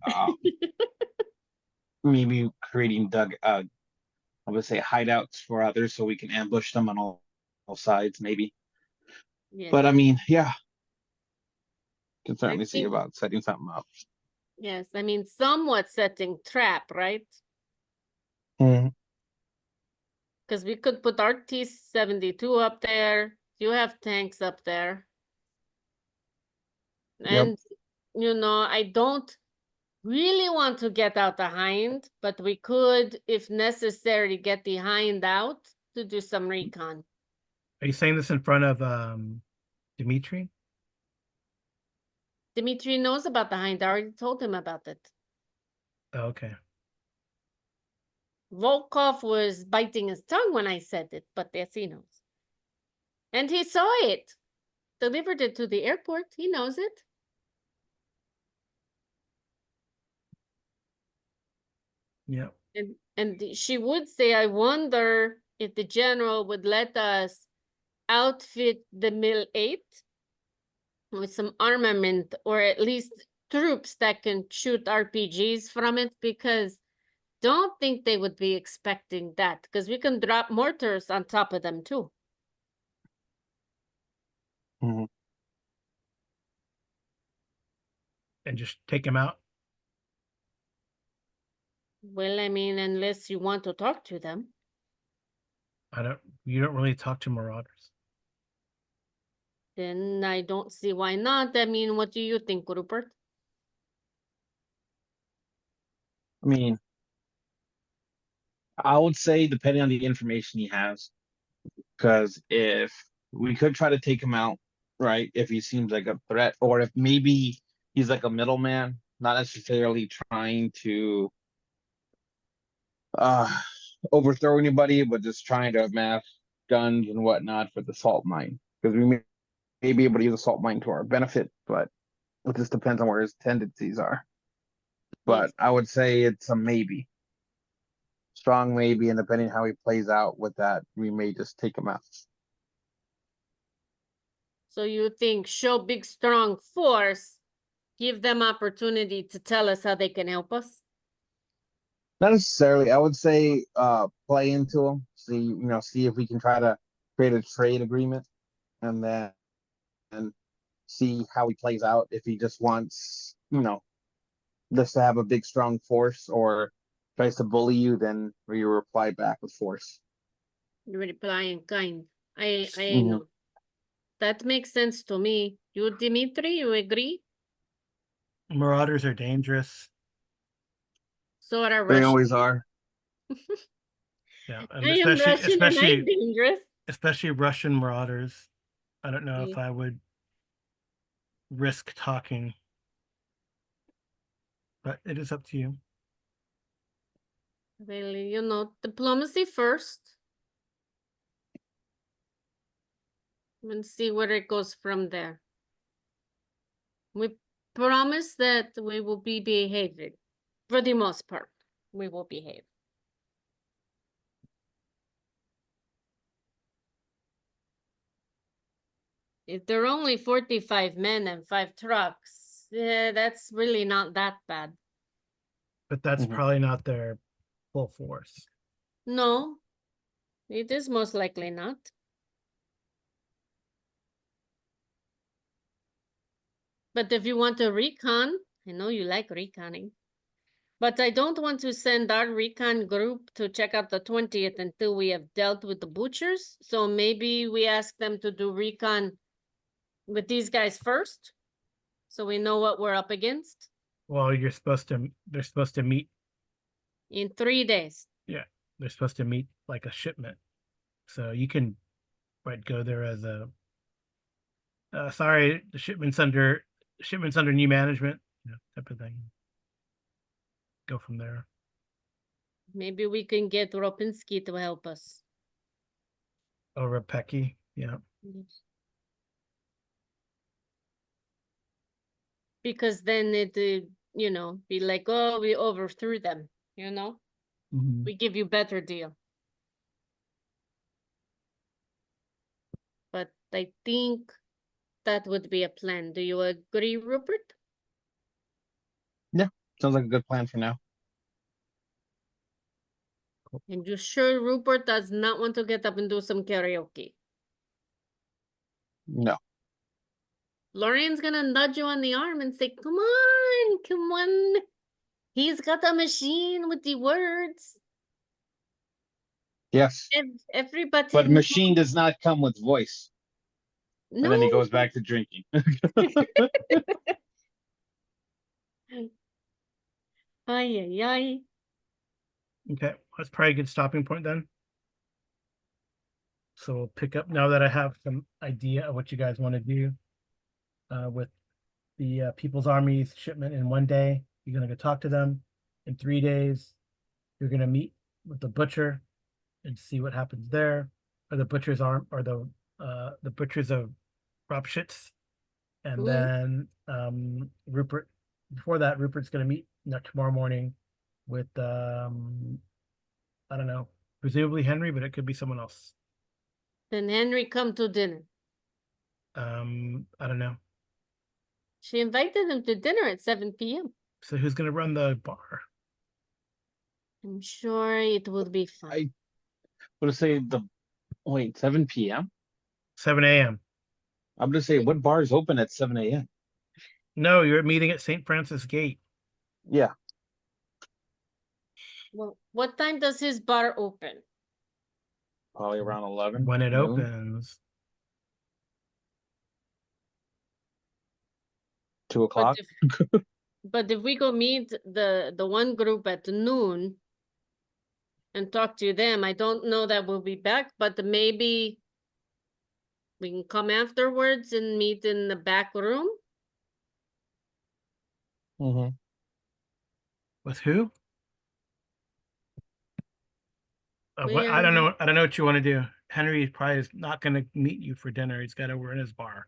maybe creating I would say hideouts for others so we can ambush them on all sides, maybe. Yes, But I mean, yeah, can I certainly see think, about setting something up. yes, I mean, somewhat setting trap, right? Mhm. Because we could put our T-72 up there. You have tanks up there. Yep. And, you know, I don't really want to get out the hind, but we could, if necessary, get the hind out to do some recon. Are you saying this in front of Dimitri? Dimitri knows about the hind. I already told him about it. Oh, okay. Volkov was biting his tongue when I said it, but yes, he knows. And he saw it. Delivered it to the airport. He knows it. Yeah. And she would say, I wonder if the general would let us outfit the Mil 8 with some armament, or at least troops that can shoot RPGs from it, because don't think they would be expecting that, because we can drop mortars on top of them too. Mhm. And just take him out. Well, I mean, unless you want to talk to them. You don't really talk to marauders. Then I don't see why not. I mean, what do you think, Rupert? I mean, I would say depending on the information he has, because if we could try to take him out, right, if he seems like a threat, or if maybe he's like a middleman, not necessarily trying to uh overthrow anybody, but just trying to amass guns and whatnot for the salt mine. Because we may be able to use a salt mine to our benefit, but it just depends on where his tendencies are. But Yes. I would say it's a maybe. Strong maybe, and depending how he plays out with that, we may just take him out. So you think show big strong force, give them opportunity to tell us how they can help us? Not necessarily. I would say play into him, see if we can try to create a trade agreement, and then and see how he plays out. If he just wants, just to have a big strong force, or tries to bully you, then we reply back with force. You reply in kind. I Mhm. know. That makes sense to me. You, Dimitri, you agree? Marauders are dangerous. So are They Russian. always are. Yeah, and I am Russian and I'm dangerous. especially Russian marauders. I don't know if Yeah. I would risk talking, but it is up to you. Really, you know, diplomacy first. And see where it goes from there. We promise that we will be behaving. For the most part, we will behave. If there are only 45 men and 5 trucks, yeah, that's really not that bad. But that's Mhm. probably not their full force. No, it is most likely not. But if you want to recon, I know you like reconning, but I don't want to send our recon group to check out the 20th until we have dealt with the butchers. So maybe we ask them to do recon with these guys first, so we know what we're up against Well, they're supposed to meet. in 3 days. Yeah, they're supposed to meet like a shipment. So you can, right, go there as a, sorry, the shipment's under new management, type of thing. Go from there. Maybe we can get Ropinski to help us. Over Pecky, yeah. Yes. Because then it, you know, be like, oh, we overthrew them, you know? Mhm. We give you better deal. But I think that would be a plan. Do you agree, Rupert? Sounds like a good plan for now. And you sure Rupert does not want to get up and do some karaoke? No. Florian's gonna nudge you on the arm and say, come on, come on. He's got a machine with the words. Yes. Everybody But knows. machine does not come with voice. And then he No. goes back to drinking. Ay, ay, ay. Okay, that's probably a good stopping point then. So we'll pick up now that I have some idea of what you guys want to do with the People's Army's shipment in 1 day. You're gonna go talk to them. In 3 days, you're gonna meet with the butcher and see what happens there. Or the butcher's arm, or the butchers of Ruppert. And then Rupert. Before that, Rupert's gonna meet tomorrow morning with I don't know, presumably Henry, but it could be someone else. Then Henry come to dinner. I don't know. She invited him to dinner at 7 p.m. So who's gonna run the bar? I'm sure it will be fun. I would say 7 p.m. 7 a.m. I'm gonna say what bar is open at 7 a.m. No, you're meeting at St. Francis Gate. Yeah. Well, what time does his bar open? Probably around 11. When it noon. opens. 2 o'clock. But if we go meet the one group at noon and talk to them, I don't know that we'll be back, but maybe we can come afterwards and meet in the back room. Mm-hmm. With who? We I don't are- know. I don't know what you want to do. Henry probably is not going to meet you for dinner. He's got over in his bar.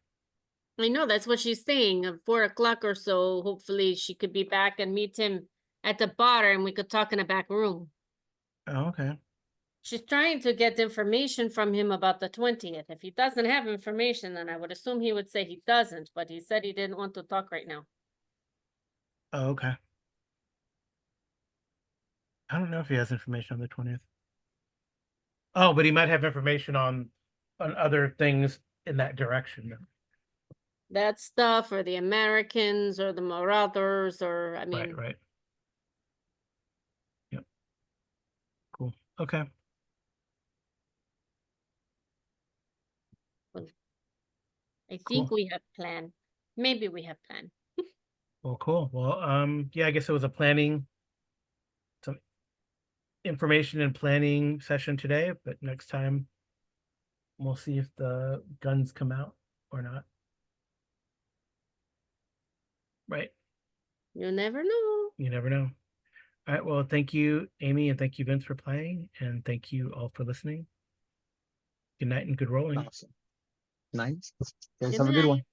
I know that's what she's saying. At 4 o'clock or so, hopefully she could be back and meet him at the bar, and we could talk in a back room. Oh, okay. She's trying to get information from him about the 20th. If he doesn't have information, then I would assume he would say he doesn't, but he said he didn't want to talk right now. Oh, okay. I don't know if he has information on the 20th. Oh, but he might have information on other things in that direction. That stuff, or the Americans, or the Marauders, or I mean, Right. Yep. Cool. Okay. I Cool. think we have planned. Maybe we have planned. Well, cool. Well, yeah, I guess it was some information and planning session today, but next time we'll see if the guns come out or not. Right. You never know. You never know. All right. Well, thank you, Amy, and thank you, Vince, for playing, and thank you all for listening. Good night and good rolling. Awesome. Nice. Guys, Good have a good one. night.